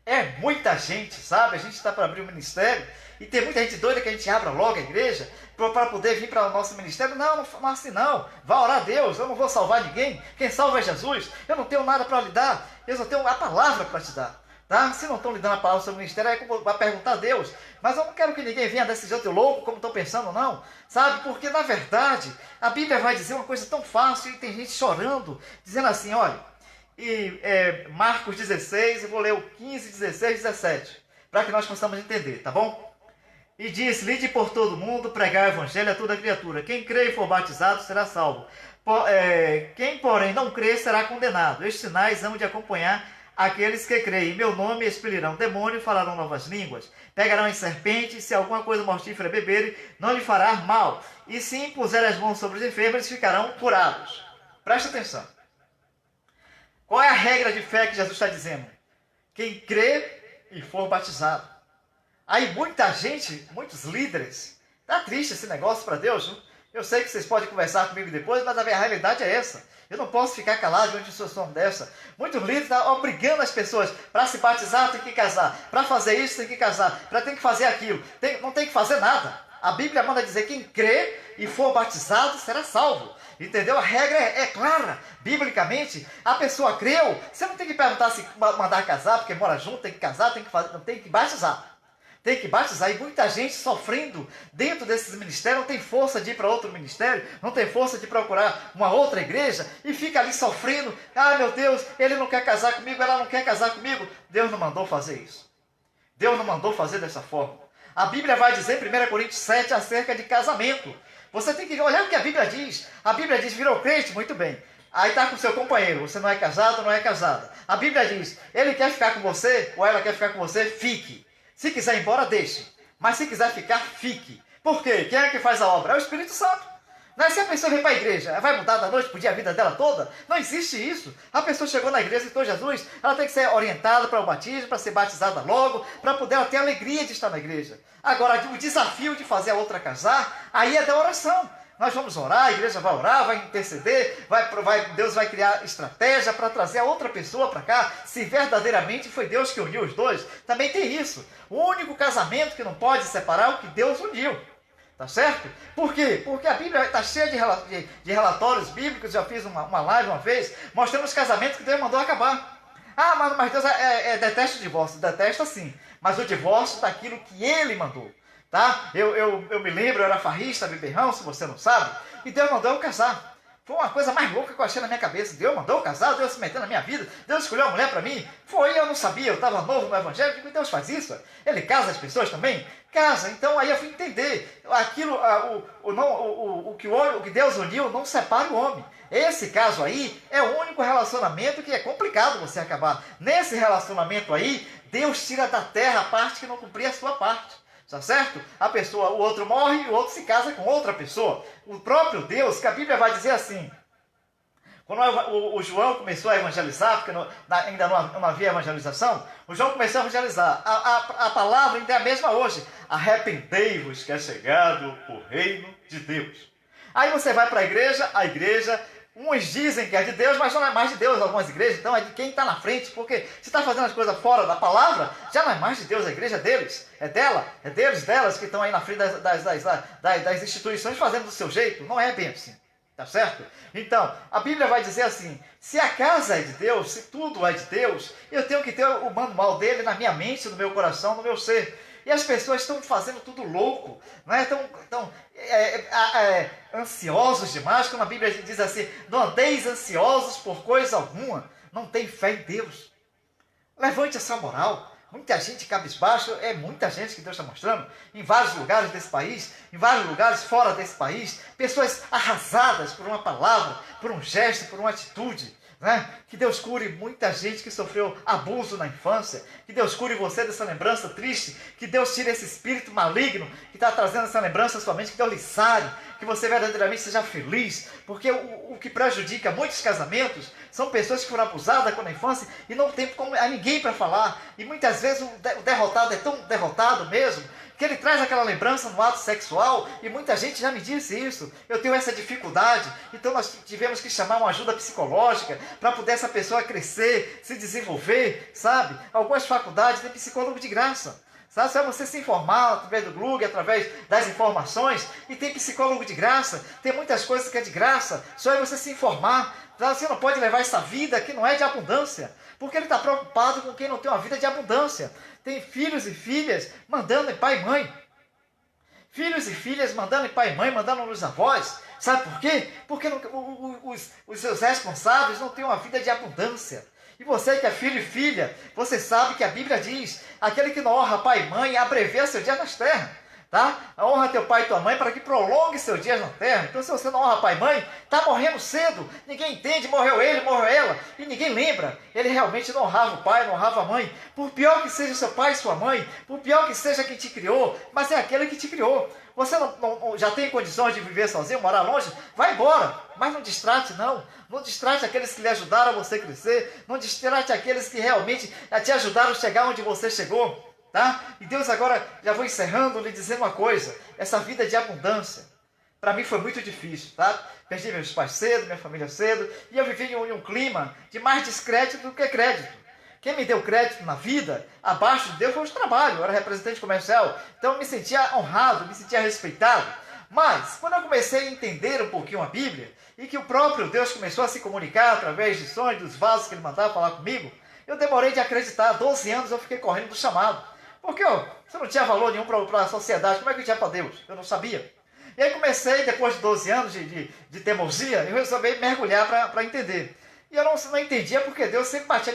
É muita gente, sabe? A gente está para abrir um ministério e tem muita gente doida que a gente abra logo a igreja para poder vir para o nosso ministério. Não é assim não. Vá orar a Deus, eu não vou salvar ninguém. Quem salva é Jesus. Eu não tenho nada para lhe dar, eu só tenho a palavra para te dar. Tá? Se não estão lhe dando a palavra sobre o ministério, aí vai perguntar a Deus. Mas eu não quero que ninguém venha desse jeito louco, como estão pensando, não. Sabe? Porque, na verdade, a Bíblia vai dizer uma coisa tão fácil e tem gente chorando, dizendo assim, olha, Marcos 16, eu vou ler o 15, 16, 17, para que nós possamos entender, tá bom? E disse, lide por todo mundo, pregar o evangelho a toda criatura. Quem crê e for batizado será salvo. Quem, porém, não crê será condenado. Estes sinais hão de acompanhar aqueles que creem. Em meu nome expelirão demônio, falarão novas línguas, pegarão em serpentes, se alguma coisa mortífera beberem, não lhe fará mal. E se impuserem as mãos sobre os enfermos, eles ficarão curados. Presta atenção. Qual é a regra de fé que Jesus está dizendo? Quem crê e for batizado. Aí muita gente, muitos líderes, tá triste esse negócio para Deus, viu? Eu sei que vocês podem conversar comigo depois, mas a realidade é essa. Eu não posso ficar calado diante de uma situação dessa. Muitos líderes estão obrigando as pessoas para se batizar, tem que casar. Para fazer isso, tem que casar. Para tem que fazer aquilo. Não tem que fazer nada. A Bíblia manda dizer, quem crê e for batizado será salvo. Entendeu? A regra é clara. Biblicamente, a pessoa creu. Você não tem que perguntar se mandar casar, porque mora junto, tem que casar, tem que fazer, não tem que batizar. Tem que batizar, e muita gente sofrendo dentro desses ministérios, não tem força de ir para outro ministério, não tem força de procurar uma outra igreja, e fica ali sofrendo, ah meu Deus, ele não quer casar comigo, ela não quer casar comigo. Deus não mandou fazer isso. Deus não mandou fazer dessa forma. A Bíblia vai dizer em 1 Coríntios 7 acerca de casamento. Você tem que olhar o que a Bíblia diz. A Bíblia diz, virou crente, muito bem. Aí está com o seu companheiro, você não é casado, não é casada. A Bíblia diz, ele quer ficar com você, ou ela quer ficar com você, fique. Se quiser ir embora, deixe. Mas se quiser ficar, fique. Por quê? Quem é que faz a obra? É o Espírito Santo. Não é se a pessoa vem para a igreja, vai mudar da noite para o dia a vida dela toda? Não existe isso. A pessoa chegou na igreja, aceitou Jesus, ela tem que ser orientada para o batismo, para ser batizada logo, para poder ela ter a alegria de estar na igreja. Agora, o desafio de fazer a outra casar, aí é da oração. Nós vamos orar, a igreja vai orar, vai interceder, Deus vai criar estratégia para trazer a outra pessoa para cá, se verdadeiramente foi Deus que uniu os dois. Também tem isso. O único casamento que não pode separar é o que Deus uniu. Tá certo? Por quê? Porque a Bíblia está cheia de relatórios bíblicos. Já fiz uma live uma vez, mostrando os casamentos que Deus mandou acabar. Ah, mas Deus detesta o divórcio. Detesta sim, mas o divórcio daquilo que Ele mandou. Tá? Eu me lembro, eu era farrista, beberrão, se você não sabe, e Deus mandou eu casar. Foi uma coisa mais louca que eu achei na minha cabeça. Deus mandou eu casar, Deus se metendo na minha vida, Deus escolheu uma mulher para mim. Foi, eu não sabia, eu estava novo no evangelho, digo, Deus faz isso? Ele casa as pessoas também? Casa. Então aí eu fui entender, aquilo, o que Deus uniu não separa o homem. Esse caso aí é o único relacionamento que é complicado você acabar. Nesse relacionamento aí, Deus tira da terra a parte que não cumpria a sua parte. tá certo? O outro morre e o outro se casa com outra pessoa. O próprio Deus, que a Bíblia vai dizer assim, quando o João começou a evangelizar, porque ainda não havia evangelização, o João começou a evangelizar. A palavra ainda é a mesma hoje. Arrependei-vos que é chegado o reino de Deus. Aí você vai para a igreja, uns dizem que é de Deus, mas não é mais de Deus algumas igrejas, então é de quem está na frente, porque se está fazendo as coisas fora da palavra, já não é mais de Deus, a igreja é deles, é dela, é deles, delas que estão aí na frente das instituições fazendo do seu jeito, não é bem assim. Tá certo? Então, a Bíblia vai dizer assim, se a casa é de Deus, se tudo é de Deus, eu tenho que ter o manual dele na minha mente, no meu coração, no meu ser. E as pessoas estão fazendo tudo louco, não é? Estão ansiosos demais, como a Bíblia diz assim, não andeis ansiosos por coisa alguma, não tem fé em Deus. Levante essa moral. Muita gente cabisbaixo, é muita gente que Deus está mostrando, em vários lugares desse país, em vários lugares fora desse país, pessoas arrasadas por uma palavra, por um gesto, por uma atitude, né? Que Deus cure muita gente que sofreu abuso na infância, que Deus cure você dessa lembrança triste, que Deus tire esse espírito maligno que está trazendo essa lembrança à sua mente, que Deus lhe sare, que você verdadeiramente seja feliz, porque o que prejudica muitos casamentos são pessoas que foram abusadas na infância e não tem a ninguém para falar, e muitas vezes o derrotado é tão derrotado mesmo, que ele traz aquela lembrança no ato sexual, e muita gente já me disse isso, eu tenho essa dificuldade, então nós tivemos que chamar uma ajuda psicológica, para poder essa pessoa crescer, se desenvolver, sabe? Algumas faculdades têm psicólogo de graça, sabe? Só você se informar através do Google, através das informações, e tem psicólogo de graça, tem muitas coisas que é de graça, só é você se informar, sabe? Você não pode levar essa vida que não é de abundância, porque ele está preocupado com quem não tem uma vida de abundância. Tem filhos e filhas mandando em pai e mãe. Filhos e filhas mandando em pai e mãe, mandando nos avós. Sabe por quê? Porque os seus responsáveis não têm uma vida de abundância. E você que é filho e filha, você sabe que a Bíblia diz, aquele que não honra pai e mãe, abreveia seu dia nas terras. Tá? Honra teu pai e tua mãe para que prolongue seus dias na terra. Então se você não honra pai e mãe, está morrendo cedo. Ninguém entende, morreu ele, morreu ela. E ninguém lembra. Ele realmente não honrava o pai, não honrava a mãe. Por pior que seja seu pai e sua mãe, por pior que seja quem te criou, mas é aquele que te criou. Você não já tem condições de viver sozinho, morar longe? Vai embora. Mas não distrate não. Não distrate aqueles que lhe ajudaram a você crescer. Não distrate aqueles que realmente te ajudaram a chegar onde você chegou. Tá? E Deus agora, já vou encerrando, lhe dizendo uma coisa, essa vida de abundância, para mim foi muito difícil, tá? Perdi meus pais cedo, minha família cedo, e eu vivi em um clima de mais descrédito do que crédito. Quem me deu crédito na vida, abaixo de Deus, foi o trabalho, eu era representante comercial, então eu me sentia honrado, me sentia respeitado. Mas, quando eu comecei a entender um pouquinho a Bíblia, e que o próprio Deus começou a se comunicar através de sonhos, dos vasos que Ele mandava falar comigo, eu demorei de acreditar, 12 anos eu fiquei correndo do chamado. Porque você não tinha valor nenhum para a sociedade, como é que eu tinha para Deus? Eu não sabia. E aí comecei, depois de 12 anos de teimosia, eu resolvi mergulhar para entender. E eu não entendia porque Deus sempre batia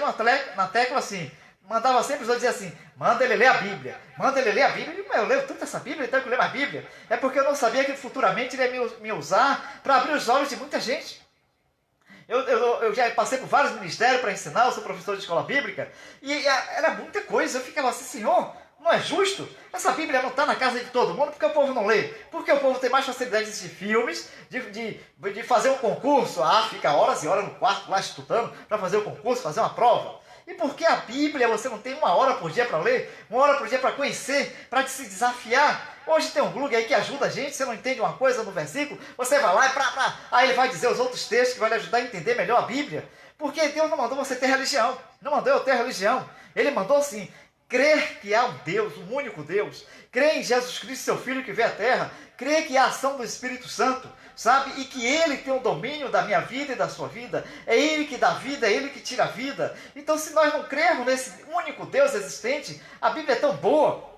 na tecla assim, mandava sempre os outros dizer assim, manda ele ler a Bíblia, manda ele ler a Bíblia. Eu leio tanto essa Bíblia, então eu leio mais Bíblia. É porque eu não sabia que futuramente ele ia me usar para abrir os olhos de muita gente. Eu já passei por vários ministérios para ensinar, eu sou professor de escola bíblica, e era muita coisa, eu ficava assim, Senhor, não é justo? Essa Bíblia não está na casa de todo mundo, porque o povo não lê? Porque o povo tem mais facilidade de assistir filmes, de fazer um concurso, fica horas e horas no quarto lá estudando, para fazer o concurso, fazer uma prova. E por que a Bíblia você não tem 1 hora por dia para ler, 1 hora por dia para conhecer, para se desafiar? Hoje tem um blog aí que ajuda a gente, você não entende uma coisa no versículo, você vai lá e aí ele vai dizer os outros textos que vai lhe ajudar a entender melhor a Bíblia. Porque Deus não mandou você ter religião, não mandou eu ter religião. Ele mandou assim, crer que há um Deus, um único Deus, crer em Jesus Cristo, seu Filho que veio à terra, crer que há a ação do Espírito Santo, sabe? E que Ele tem o domínio da minha vida e da sua vida, é Ele que dá vida, é Ele que tira a vida. Então se nós não crermos nesse único Deus existente, a Bíblia é tão boa,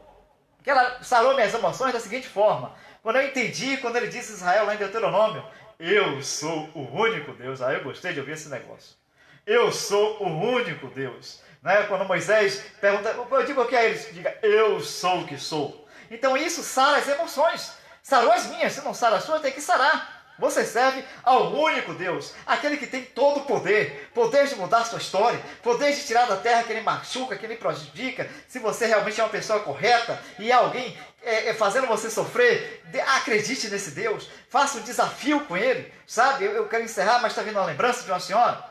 que ela sarou minhas emoções da seguinte forma, quando eu entendi, quando ele disse a Israel lá em Deuteronômio, eu sou o único Deus, eu gostei de ouvir esse negócio, eu sou o único Deus, né? Quando Moisés pergunta, eu digo o que é ele? Diga, eu sou o que sou. Então isso sara as emoções, sarou as minhas, se não sara as suas, tem que sarar. Você serve ao único Deus, aquele que tem todo o poder, poder de mudar a sua história, poder de tirar da terra que ele machuca, que ele prejudica, se você realmente é uma pessoa correta e é alguém fazendo você sofrer, acredite nesse Deus, faça um desafio com Ele, sabe? Eu quero encerrar, mas está vindo uma lembrança de uma senhora,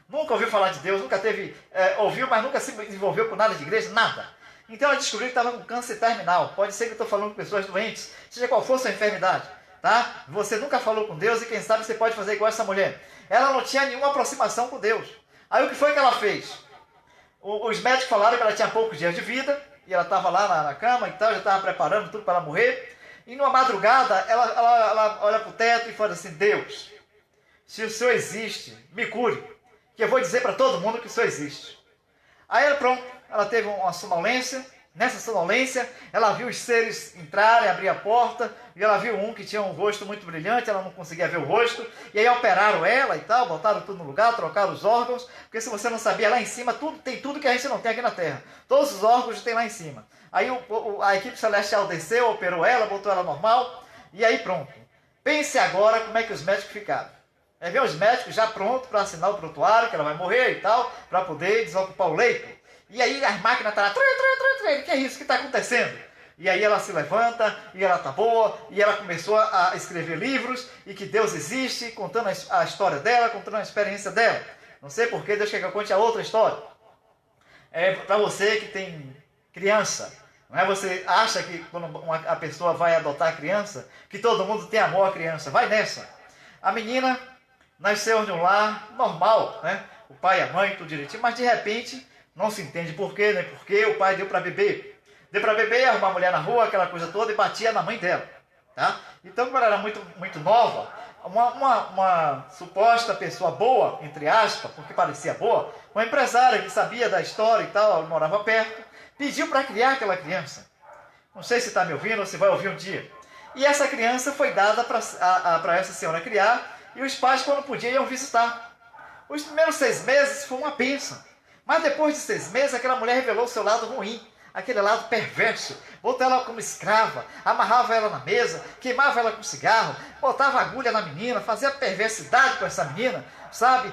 nunca ouviu falar de Deus, nunca teve, ouviu, mas nunca se envolveu com nada de igreja, nada. Então ela descobriu que estava com câncer terminal. Pode ser que eu estou falando com pessoas doentes, seja qual for sua enfermidade, tá? Você nunca falou com Deus e quem sabe você pode fazer igual essa mulher. Ela não tinha nenhuma aproximação com Deus. Aí o que foi que ela fez? Os médicos falaram que ela tinha poucos dias de vida, e ela estava lá na cama e tal, já estava preparando tudo para ela morrer. E numa madrugada, ela olha para o teto e fala assim: Deus, se o Senhor existe, me cure, que eu vou dizer para todo mundo que o Senhor existe. Aí ela teve uma sonolência. Nessa sonolência, ela viu os seres entrarem, abrir a porta, e ela viu um que tinha um rosto muito brilhante, ela não conseguia ver o rosto, e aí operaram ela e tal, botaram tudo no lugar, trocaram os órgãos, porque se você não sabia, lá em cima tem tudo que a gente não tem aqui na Terra. Todos os órgãos tem lá em cima. Aí a equipe celestial desceu, operou ela, botou ela normal, e aí pronto. Pense agora como é que os médicos ficaram. Vem os médicos já prontos para assinar o prontuário, que ela vai morrer e tal, para poder desocupar o leito. E aí as máquinas estão lá, que é isso que está acontecendo? E aí ela se levanta, e ela está boa, e ela começou a escrever livros, e que Deus existe, contando a história dela, contando a experiência dela. Não sei porque Deus quer que eu conte a outra história. Para você que tem criança, não é? Você acha que quando a pessoa vai adotar a criança, que todo mundo tem amor à criança. Vai nessa. A menina nasceu de um lar normal, né? O pai e a mãe, tudo direitinho, mas de repente, não se entende por quê, nem por quê, o pai deu para beber. Deu para beber, arrumar a mulher na rua, aquela coisa toda, e batia na mãe dela. Tá? Então, quando ela era muito, muito nova, uma suposta pessoa boa, entre aspas, porque parecia boa, uma empresária que sabia da história e tal, ela morava perto, pediu para criar aquela criança. Não sei se está me ouvindo ou se vai ouvir um dia. E essa criança foi dada para essa senhora criar, e os pais, quando podiam, iam visitar. Os primeiros 6 meses foi uma bênção. Mas depois de 6 meses, aquela mulher revelou o seu lado ruim, aquele lado perverso. Botou ela como escrava, amarrava ela na mesa, queimava ela com cigarro, botava agulha na menina, fazia perversidade com essa menina, sabe?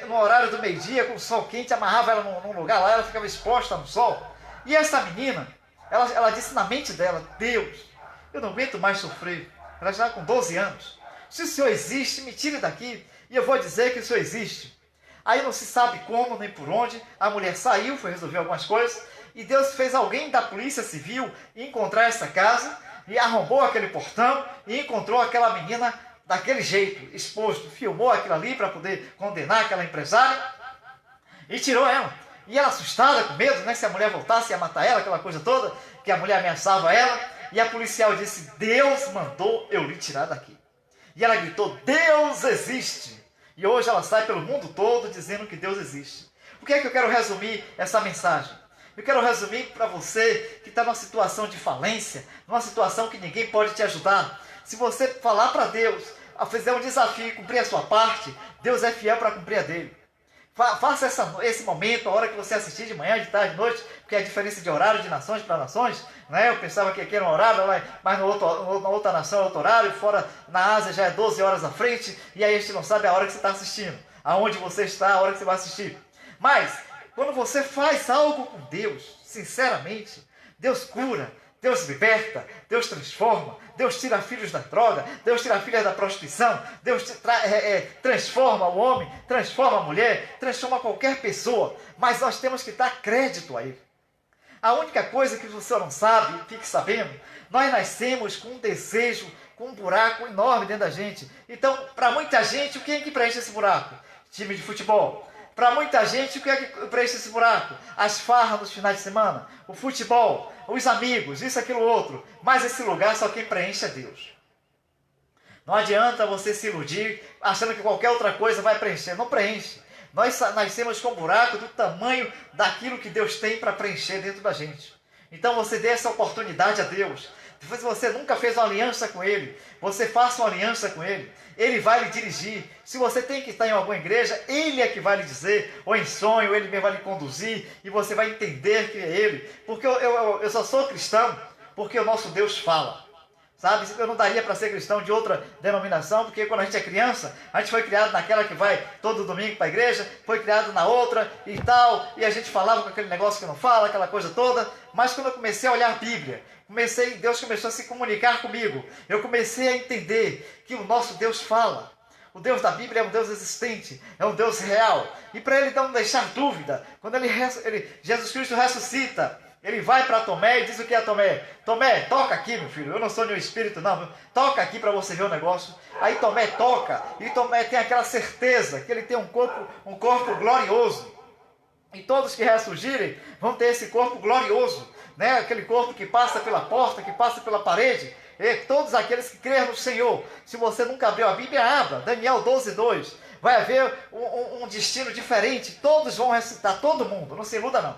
No horário do meio-dia, com o sol quente, amarrava ela num lugar lá, ela ficava exposta no sol. E essa menina, ela disse na mente dela: Deus, eu não aguento mais sofrer. Ela já com 12 anos. Se o Senhor existe, me tire daqui e eu vou dizer que o Senhor existe. Aí não se sabe como, nem por onde, a mulher saiu, foi resolver algumas coisas, e Deus fez alguém da polícia civil encontrar essa casa, e arrombou aquele portão, e encontrou aquela menina daquele jeito, exposto, filmou aquilo ali para poder condenar aquela empresária, e tirou ela. E ela assustada, com medo, né, se a mulher voltasse ia matar ela, aquela coisa toda, que a mulher ameaçava ela, e a policial disse: Deus mandou eu lhe tirar daqui. E ela gritou: Deus existe! E hoje ela sai pelo mundo todo dizendo que Deus existe. Por que é que eu quero resumir essa mensagem? Eu quero resumir para você que está numa situação de falência, numa situação que ninguém pode te ajudar. Se você falar para Deus, fizer um desafio e cumprir a sua parte, Deus é fiel para cumprir a dele. Faça esse momento, a hora que você assistir de manhã, de tarde, de noite, porque é a diferença de horário de nações para nações, né? Eu pensava que aqui era um horário, mas na outra nação é outro horário, fora na Ásia já é 12 horas à frente, e aí a gente não sabe a hora que você está assistindo, aonde você está, a hora que você vai assistir. Mas, quando você faz algo com Deus, sinceramente, Deus cura, Deus liberta, Deus transforma, Deus tira filhos da droga, Deus tira filhas da prostituição, Deus transforma o homem, transforma a mulher, transforma qualquer pessoa, mas nós temos que dar crédito a Ele. A única coisa que você não sabe, fique sabendo, nós nascemos com um desejo, com um buraco enorme dentro da gente. Então, para muita gente, o que é que preenche esse buraco? Time de futebol. Para muita gente, o que é que preenche esse buraco? As farras nos finais de semana, o futebol, os amigos, isso, aquilo, outro. Mas esse lugar só quem preenche é Deus. Não adianta você se iludir achando que qualquer outra coisa vai preencher. Não preenche. Nós nascemos com um buraco do tamanho daquilo que Deus tem para preencher dentro da gente. Então você dê essa oportunidade a Deus. Se você nunca fez uma aliança com Ele, você faça uma aliança com Ele. Ele vai lhe dirigir. Se você tem que estar em alguma igreja, Ele é que vai lhe dizer, ou em sonho, Ele mesmo vai lhe conduzir, e você vai entender que é Ele. Porque eu só sou cristão porque o nosso Deus fala. sabe? Eu não daria para ser cristão de outra denominação, porque quando a gente é criança, a gente foi criado naquela que vai todo domingo para a igreja, foi criado na outra e tal, e a gente falava com aquele negócio que não fala, aquela coisa toda. Mas quando eu comecei a olhar a Bíblia, Deus começou a se comunicar comigo, eu comecei a entender que o nosso Deus fala. O Deus da Bíblia é um Deus existente, é um Deus real. E para ele não deixar dúvida, quando Jesus Cristo ressuscita, ele vai para Tomé e diz o que é Tomé? Tomé, toca aqui, meu filho. Eu não sou nenhum espírito, não. Toca aqui para você ver o negócio. Aí Tomé toca, e Tomé tem aquela certeza que ele tem um corpo glorioso. E todos que ressurgirem vão ter esse corpo glorioso, né? Aquele corpo que passa pela porta, que passa pela parede. E todos aqueles que creem no Senhor. Se você nunca abriu a Bíblia, abra. Daniel 12:2. Vai haver um destino diferente. Todos vão ressuscitar, todo mundo. Não se iluda, não.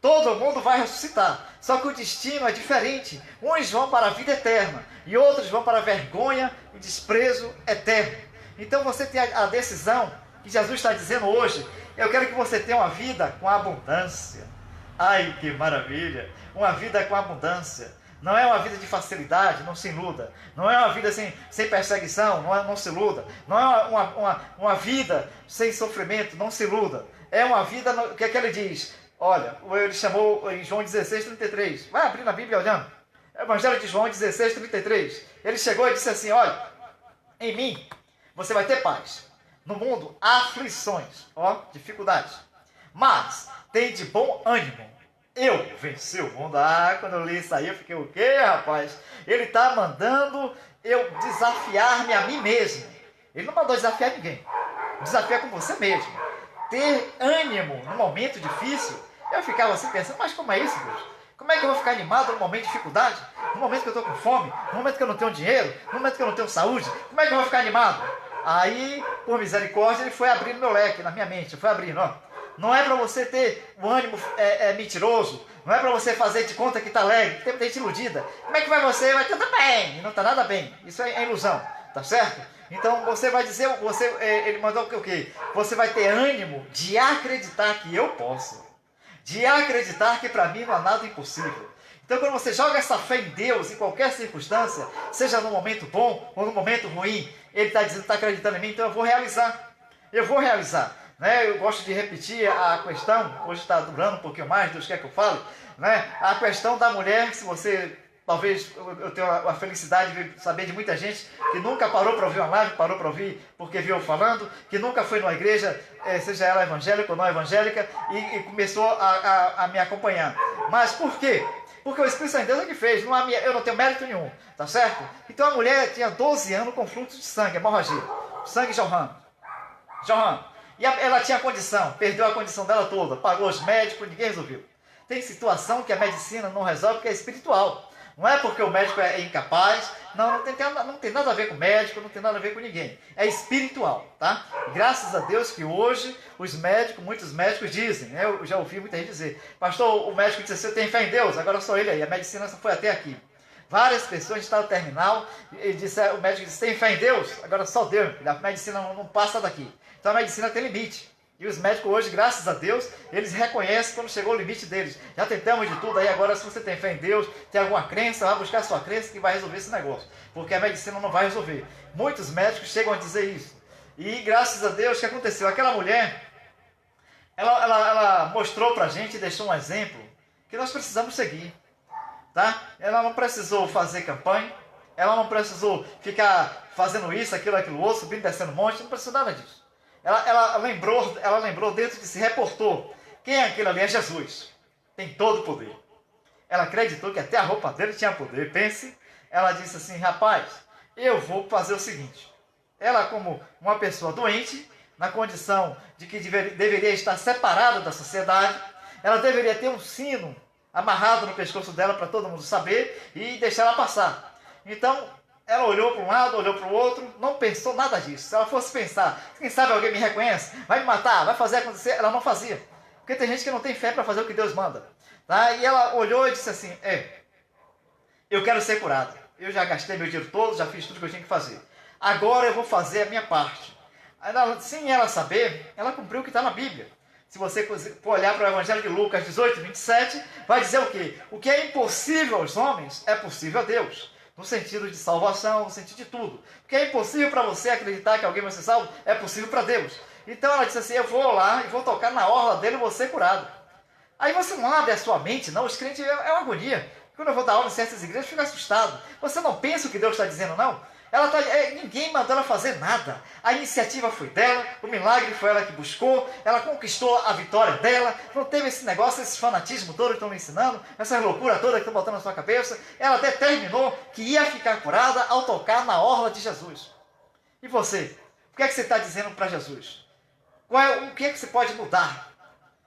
Todo mundo vai ressuscitar, só que o destino é diferente. Uns vão para a vida eterna e outros vão para a vergonha e desprezo eterno. Então você tem a decisão que Jesus está dizendo hoje. Eu quero que você tenha uma vida com abundância. Ai, que maravilha! Uma vida com abundância. Não é uma vida de facilidade, não se iluda. Não é uma vida sem perseguição, não se iluda. Não é uma vida sem sofrimento, não se iluda. É uma vida, o que é que ele diz? Olha, ele chamou em João 16:33. Vai abrir na Bíblia olhando. Evangelho de João 16:33. Ele chegou e disse assim, olha, em mim você vai ter paz. No mundo, aflições, dificuldades. Mas tem de bom ânimo. Eu venci o mundo. Quando eu li isso aí, eu fiquei, o quê, rapaz? Ele está mandando eu desafiar-me a mim mesmo. Ele não mandou desafiar ninguém. Desafiar com você mesmo. Ter ânimo no momento difícil. Eu ficava assim pensando, mas como é isso, Deus? Como é que eu vou ficar animado no momento de dificuldade? No momento que eu estou com fome? No momento que eu não tenho dinheiro? No momento que eu não tenho saúde? Como é que eu vou ficar animado? Aí, por misericórdia, ele foi abrindo meu leque na minha mente. Foi abrindo, Não é para você ter um ânimo mentiroso. Não é para você fazer de conta que está alegre. Tem muita gente iludida. Como é que vai você? Vai tudo bem. E não está nada bem. Isso é ilusão. Tá certo? Então você vai dizer, ele mandou o quê? Você vai ter ânimo de acreditar que eu posso. De acreditar que para mim não há nada impossível. Então quando você joga essa fé em Deus em qualquer circunstância, seja no momento bom ou no momento ruim, ele está dizendo, está acreditando em mim, então eu vou realizar. Eu vou realizar. Né? Eu gosto de repetir a questão, hoje está durando um pouquinho mais, Deus quer que eu fale, né? A questão da mulher, se você... Talvez eu tenha a felicidade de saber de muita gente que nunca parou para ouvir uma live, parou para ouvir porque viu eu falando, que nunca foi numa igreja, seja ela evangélica ou não evangélica, e começou a me acompanhar. Mas por quê? Porque o Espírito Santo de Deus é que fez, eu não tenho mérito nenhum, tá certo? Então a mulher tinha 12 anos com fluxo de sangue, hemorragia, sangue jorrando. E ela tinha condição, perdeu a condição dela toda, pagou os médicos, ninguém resolveu. Tem situação que a medicina não resolve porque é espiritual. Não é porque o médico é incapaz, não tem nada a ver com o médico, não tem nada a ver com ninguém. É espiritual, tá? Graças a Deus que hoje muitos médicos dizem, né? Eu já ouvi muita gente dizer, pastor, o médico disse assim, eu tenho fé em Deus, agora só ele aí, a medicina só foi até aqui. Várias pessoas estavam no terminal, o médico disse, tem fé em Deus? Agora só Deus, a medicina não passa daqui. Então a medicina tem limite. E os médicos hoje, graças a Deus, eles reconhecem quando chegou o limite deles. Já tentamos de tudo aí, agora se você tem fé em Deus, tem alguma crença, vai buscar a sua crença que vai resolver esse negócio. Porque a medicina não vai resolver. Muitos médicos chegam a dizer isso. E graças a Deus, o que aconteceu? Aquela mulher, ela mostrou pra gente, deixou um exemplo, que nós precisamos seguir. Tá? Ela não precisou fazer campanha, ela não precisou ficar fazendo isso, aquilo outro, subindo, descendo um monte, não precisou nada disso. Ela lembrou dentro de si, reportou. Quem é aquele ali? É Jesus. Tem todo o poder. Ela acreditou que até a roupa dele tinha poder. Pense, ela disse assim, rapaz, eu vou fazer o seguinte. Ela, como uma pessoa doente, na condição de que deveria estar separada da sociedade, ela deveria ter um sino amarrado no pescoço dela para todo mundo saber e deixar ela passar. Então, ela olhou para um lado, olhou para o outro, não pensou nada disso. Se ela fosse pensar, quem sabe alguém me reconhece, vai me matar, vai fazer acontecer, ela não fazia. Porque tem gente que não tem fé para fazer o que Deus manda. Tá? E ela olhou e disse assim, eu quero ser curada. Eu já gastei meu dinheiro todo, já fiz tudo que eu tinha que fazer. Agora eu vou fazer a minha parte. Sem ela saber, ela cumpriu o que está na Bíblia. Se você for olhar para o Evangelho de Lucas 18:27, vai dizer o quê? O que é impossível aos homens é possível a Deus. no sentido de salvação, no sentido de tudo. Porque é impossível para você acreditar que alguém vai ser salvo, é possível para Deus. Então ela disse assim, eu vou lá e vou tocar na orla dele e vou ser curado. Aí você não abre a sua mente, não, os crentes é uma agonia. Quando eu vou dar aula em certas igrejas, eu fico assustado. Você não pensa o que Deus está dizendo, não? Ninguém mandou ela fazer nada. A iniciativa foi dela, o milagre foi ela que buscou, ela conquistou a vitória dela, não teve esse negócio, esse fanatismo todo que estão me ensinando, essa loucura toda que estão botando na sua cabeça. Ela determinou que ia ficar curada ao tocar na orla de Jesus. E você? O que é que você está dizendo para Jesus? O que é que você pode mudar?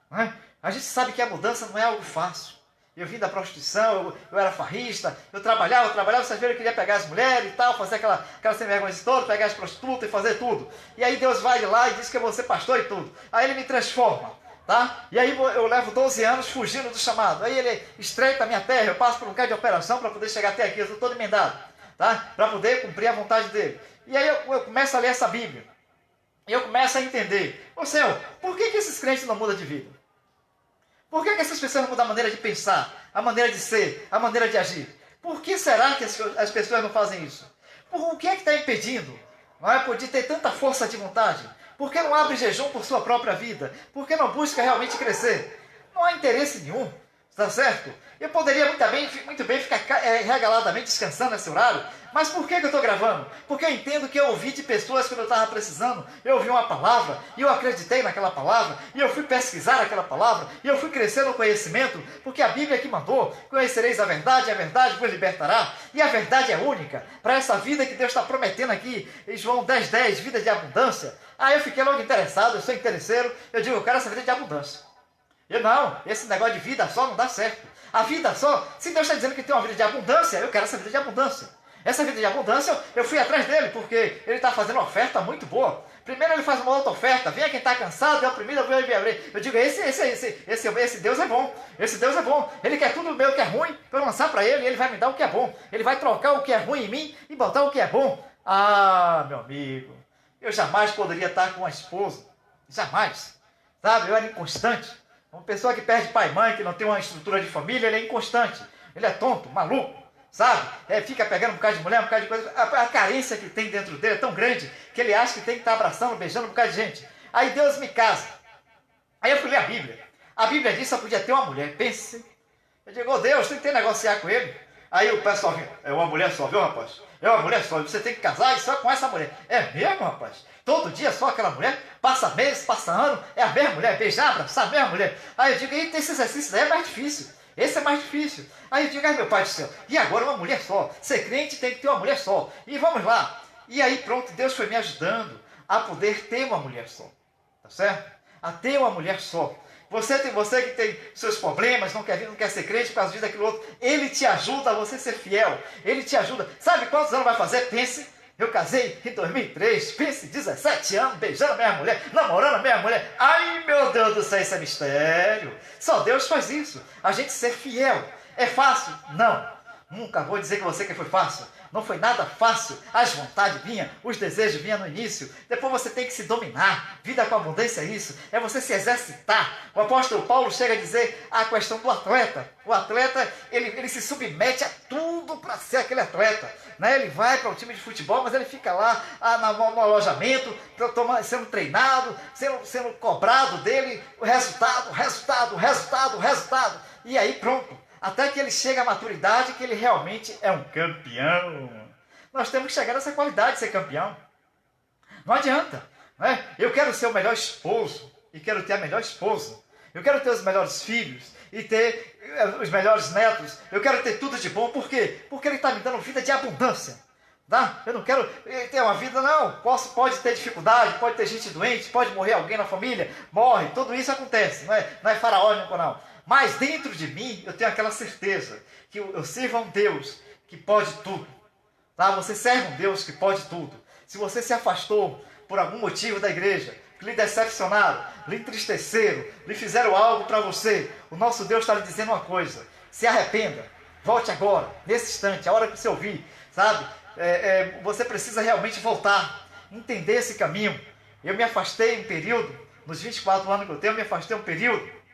Não é? A gente sabe que a mudança não é algo fácil. Eu vim da prostituição, eu era farrista, eu trabalhava, vocês viram, eu queria pegar as mulheres e tal, fazer aquela sem vergonha toda, pegar as prostitutas e fazer tudo. E aí Deus vai lá e diz que eu vou ser pastor e tudo. Aí Ele me transforma, tá? E aí eu levo 12 anos fugindo do chamado. Aí Ele estreita a minha terra, eu passo por um bocado de operação para poder chegar até aqui, eu estou todo emendado, tá? Para poder cumprir a vontade dEle. E aí eu começo a ler essa Bíblia. E eu começo a entender, ô Senhor, por que esses crentes não mudam de vida? Por que essas pessoas não mudam a maneira de pensar, a maneira de ser, a maneira de agir? Por que será que as pessoas não fazem isso? O que é que está impedindo? Não é por de ter tanta força de vontade? Por que não abre jejum por sua própria vida? Por que não busca realmente crescer? Não há interesse nenhum, está certo? Eu poderia muito bem ficar regaladamente descansando nesse horário, mas por que eu estou gravando? Porque eu entendo que eu ouvi de pessoas quando eu estava precisando, eu ouvi uma palavra, e eu acreditei naquela palavra, e eu fui pesquisar aquela palavra, e eu fui crescer no conhecimento, porque a Bíblia que mandou, conhecereis a verdade vos libertará, e a verdade é única, para essa vida que Deus está prometendo aqui, em João 10:10, vida de abundância. Aí eu fiquei logo interessado, eu sou interesseiro, eu digo, eu quero essa vida de abundância. Esse negócio de vida só não dá certo. A vida só, se Deus está dizendo que tem uma vida de abundância, eu quero essa vida de abundância. Essa vida de abundância, eu fui atrás dele, porque ele está fazendo uma oferta muito boa. Primeiro ele faz uma outra oferta, venha quem está cansado e oprimido, eu vou abrir. Eu digo, esse Deus é bom, esse Deus é bom. Ele quer tudo meu que é ruim, para eu lançar para ele, e ele vai me dar o que é bom. Ele vai trocar o que é ruim em mim e botar o que é bom. Ah, meu amigo, eu jamais poderia estar com uma esposa, jamais, sabe, eu era inconstante. Uma pessoa que perde pai e mãe, que não tem uma estrutura de família, ele é inconstante, ele é tonto, maluco, sabe? Fica pegando um bocado de mulher, um bocado de coisa. A carência que tem dentro dele é tão grande que ele acha que tem que estar abraçando, beijando um bocado de gente. Aí Deus me casa. Aí eu fui ler a Bíblia. A Bíblia diz que só podia ter uma mulher. Pense. Eu digo, oh Deus, tem que negociar com ele. Aí o pessoal vem, é uma mulher só, viu rapaz? É uma mulher só, você tem que casar e só com essa mulher. É mesmo, rapaz? Todo dia só aquela mulher? Passa mês, passa ano, é a mesma mulher, beijar, abraçar a mesma mulher. Aí eu digo, eita, esse exercício daí é mais difícil. Esse é mais difícil. Aí eu digo, ai meu pai do céu, e agora uma mulher só? Ser crente tem que ter uma mulher só. E vamos lá. E aí pronto, Deus foi me ajudando a poder ter uma mulher só. Tá certo? A ter uma mulher só. Você que tem seus problemas, não quer ser crente por causa disso, daquilo outro, ele te ajuda a você ser fiel. Ele te ajuda. Sabe quantos anos vai fazer? Pense. Eu casei em 2003, pense, 17 anos, beijando a minha mulher, namorando a minha mulher. Ai, meu Deus do céu, isso é mistério. Só Deus faz isso. A gente ser fiel. É fácil? Não. Nunca vou dizer que você que foi fácil. Não foi nada fácil. As vontades vinham, os desejos vinham no início. Depois você tem que se dominar. Vida com abundância é isso. É você se exercitar. O apóstolo Paulo chega a dizer a questão do atleta. O atleta, ele se submete a tudo para ser aquele atleta. Né? Ele vai para o time de futebol, mas ele fica lá no alojamento, sendo treinado, sendo cobrado dele o resultado. E aí pronto. Até que ele chega à maturidade, que ele realmente é um campeão. Nós temos que chegar nessa qualidade de ser campeão. Não adianta. Né? Eu quero ser o melhor esposo e quero ter a melhor esposa. Eu quero ter os melhores filhos e ter os melhores netos. Eu quero ter tudo de bom. Por quê? Porque ele está me dando vida de abundância. Tá? Eu não quero ter uma vida, não. Pode ter dificuldade, pode ter gente doente, pode morrer alguém na família. Morre, tudo isso acontece. Não é faraônico, não. Mas dentro de mim, eu tenho aquela certeza que eu sirvo a um Deus que pode tudo. Tá? Você serve um Deus que pode tudo. Se você se afastou por algum motivo da igreja, que lhe decepcionaram, lhe entristeceram, lhe fizeram algo para você, o nosso Deus está lhe dizendo uma coisa. Se arrependa. Volte agora, nesse instante, a hora que você ouvir, sabe? Você precisa realmente voltar, entender esse caminho. Eu me afastei um período, nos 24 anos que eu tenho, eu me afastei um período.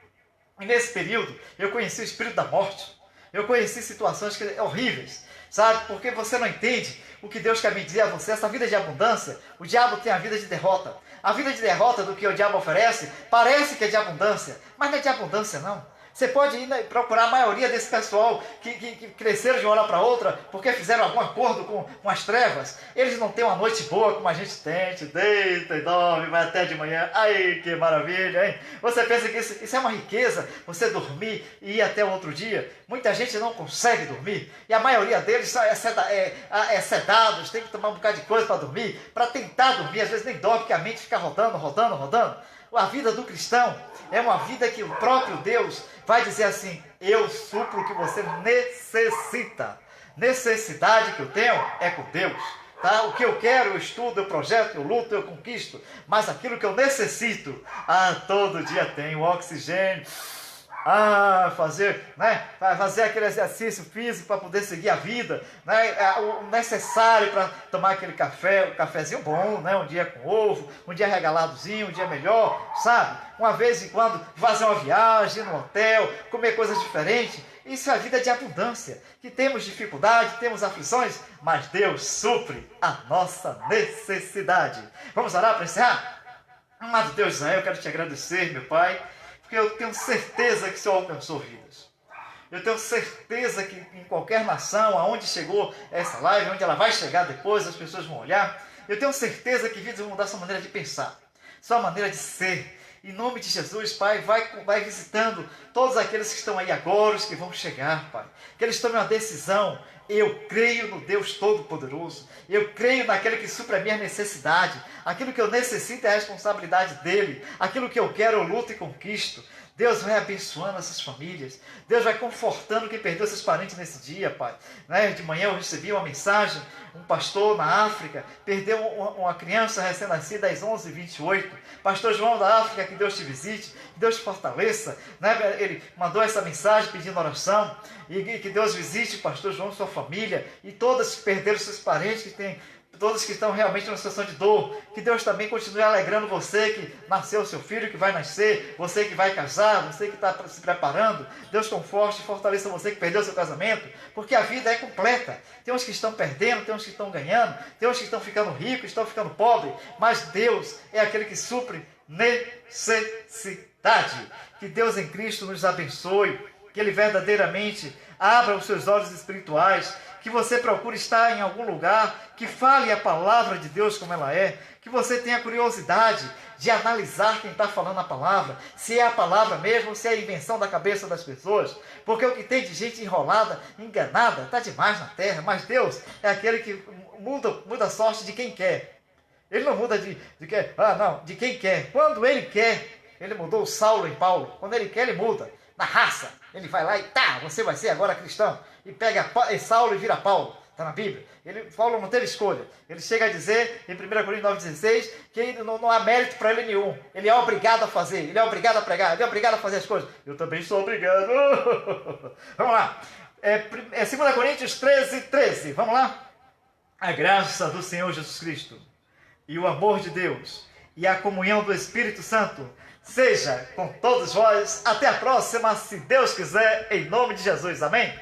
E nesse período, eu conheci o espírito da morte. Eu conheci situações horríveis. sabe? Porque você não entende o que Deus quer me dizer a você. Essa vida de abundância, o diabo tem a vida de derrota. A vida de derrota do que o diabo oferece parece que é de abundância, mas não é de abundância não. Você pode ir procurar a maioria desse pessoal que cresceram de uma hora para outra porque fizeram algum acordo com as trevas. Eles não têm uma noite boa como a gente tem. A gente deita e dorme, vai até de manhã. Ai, que maravilha, hein? Você pensa que isso é uma riqueza, você dormir e ir até o outro dia? Muita gente não consegue dormir. E a maioria deles é sedados, tem que tomar um bocado de coisa para dormir, para tentar dormir. Às vezes nem dorme, porque a mente fica rodando. A vida do cristão é uma vida que o próprio Deus vai dizer assim: eu supro o que você necessita. Necessidade que eu tenho é com Deus. Tá? O que eu quero, eu estudo, eu projeto, eu luto, eu conquisto. Mas aquilo que eu necessito, todo dia tenho oxigênio. Fazer aquele exercício físico para poder seguir a vida, né? O necessário para tomar aquele café, um cafezinho bom, né? Um dia com ovo, um dia regaladozinho, um dia melhor, sabe? Uma vez em quando fazer uma viagem no hotel, comer coisas diferentes. Isso é a vida de abundância, que temos dificuldade, temos aflições, mas Deus supre a nossa necessidade. Vamos orar para encerrar? Amado Deus Israel, eu quero te agradecer, meu Pai, porque eu tenho certeza que o Senhor alcançou vidas. Eu tenho certeza que em qualquer nação, aonde chegou essa live, onde ela vai chegar depois, as pessoas vão olhar. Eu tenho certeza que vidas vão mudar sua maneira de pensar, sua maneira de ser. Em nome de Jesus, Pai, vai visitando todos aqueles que estão aí agora, os que vão chegar, Pai. Que eles tomem uma decisão. Eu creio no Deus Todo-Poderoso. Eu creio naquele que supre a minha necessidade. Aquilo que eu necessito é a responsabilidade dEle. Aquilo que eu quero, eu luto e conquisto. Deus vai abençoando essas famílias. Deus vai confortando quem perdeu seus parentes nesse dia, Pai. De manhã eu recebi uma mensagem. Um pastor na África perdeu uma criança recém-nascida às 11h28. Pastor João da África, que Deus te visite, que Deus te fortaleça. Ele mandou essa mensagem pedindo oração. E que Deus visite o pastor João e sua família. E todas que perderam seus parentes, todos que estão realmente numa situação de dor. Que Deus também continue alegrando você que nasceu o seu filho, que vai nascer, você que vai casar, você que está se preparando. Deus conforte e fortaleça você que perdeu seu casamento, porque a vida é completa. Tem uns que estão perdendo, tem uns que estão ganhando, tem uns que estão ficando ricos, estão ficando pobres, mas Deus é aquele que supre necessidade. Que Deus em Cristo nos abençoe, que Ele verdadeiramente abra os seus olhos espirituais, que você procure estar em algum lugar, que fale a palavra de Deus como ela é, que você tenha curiosidade de analisar quem está falando a palavra, se é a palavra mesmo, ou se é a invenção da cabeça das pessoas, porque o que tem de gente enrolada, enganada, está demais na terra, mas Deus é aquele que muda a sorte de quem quer. Ele não muda de quem quer. Quando Ele quer, Ele mudou o Saulo em Paulo, quando Ele quer, Ele muda. Na raça, ele vai lá e você vai ser agora cristão. E pega Saulo e vira Paulo. Está na Bíblia. Paulo não teve escolha. Ele chega a dizer, em 1 Coríntios 9,16, que não há mérito para ele nenhum. Ele é obrigado a fazer, ele é obrigado a pregar, ele é obrigado a fazer as coisas. Eu também sou obrigado. Vamos lá. 2 Coríntios 13:13. Vamos lá. A graça do Senhor Jesus Cristo e o amor de Deus e a comunhão do Espírito Santo seja com todos vós. Até a próxima, se Deus quiser, em nome de Jesus. Amém?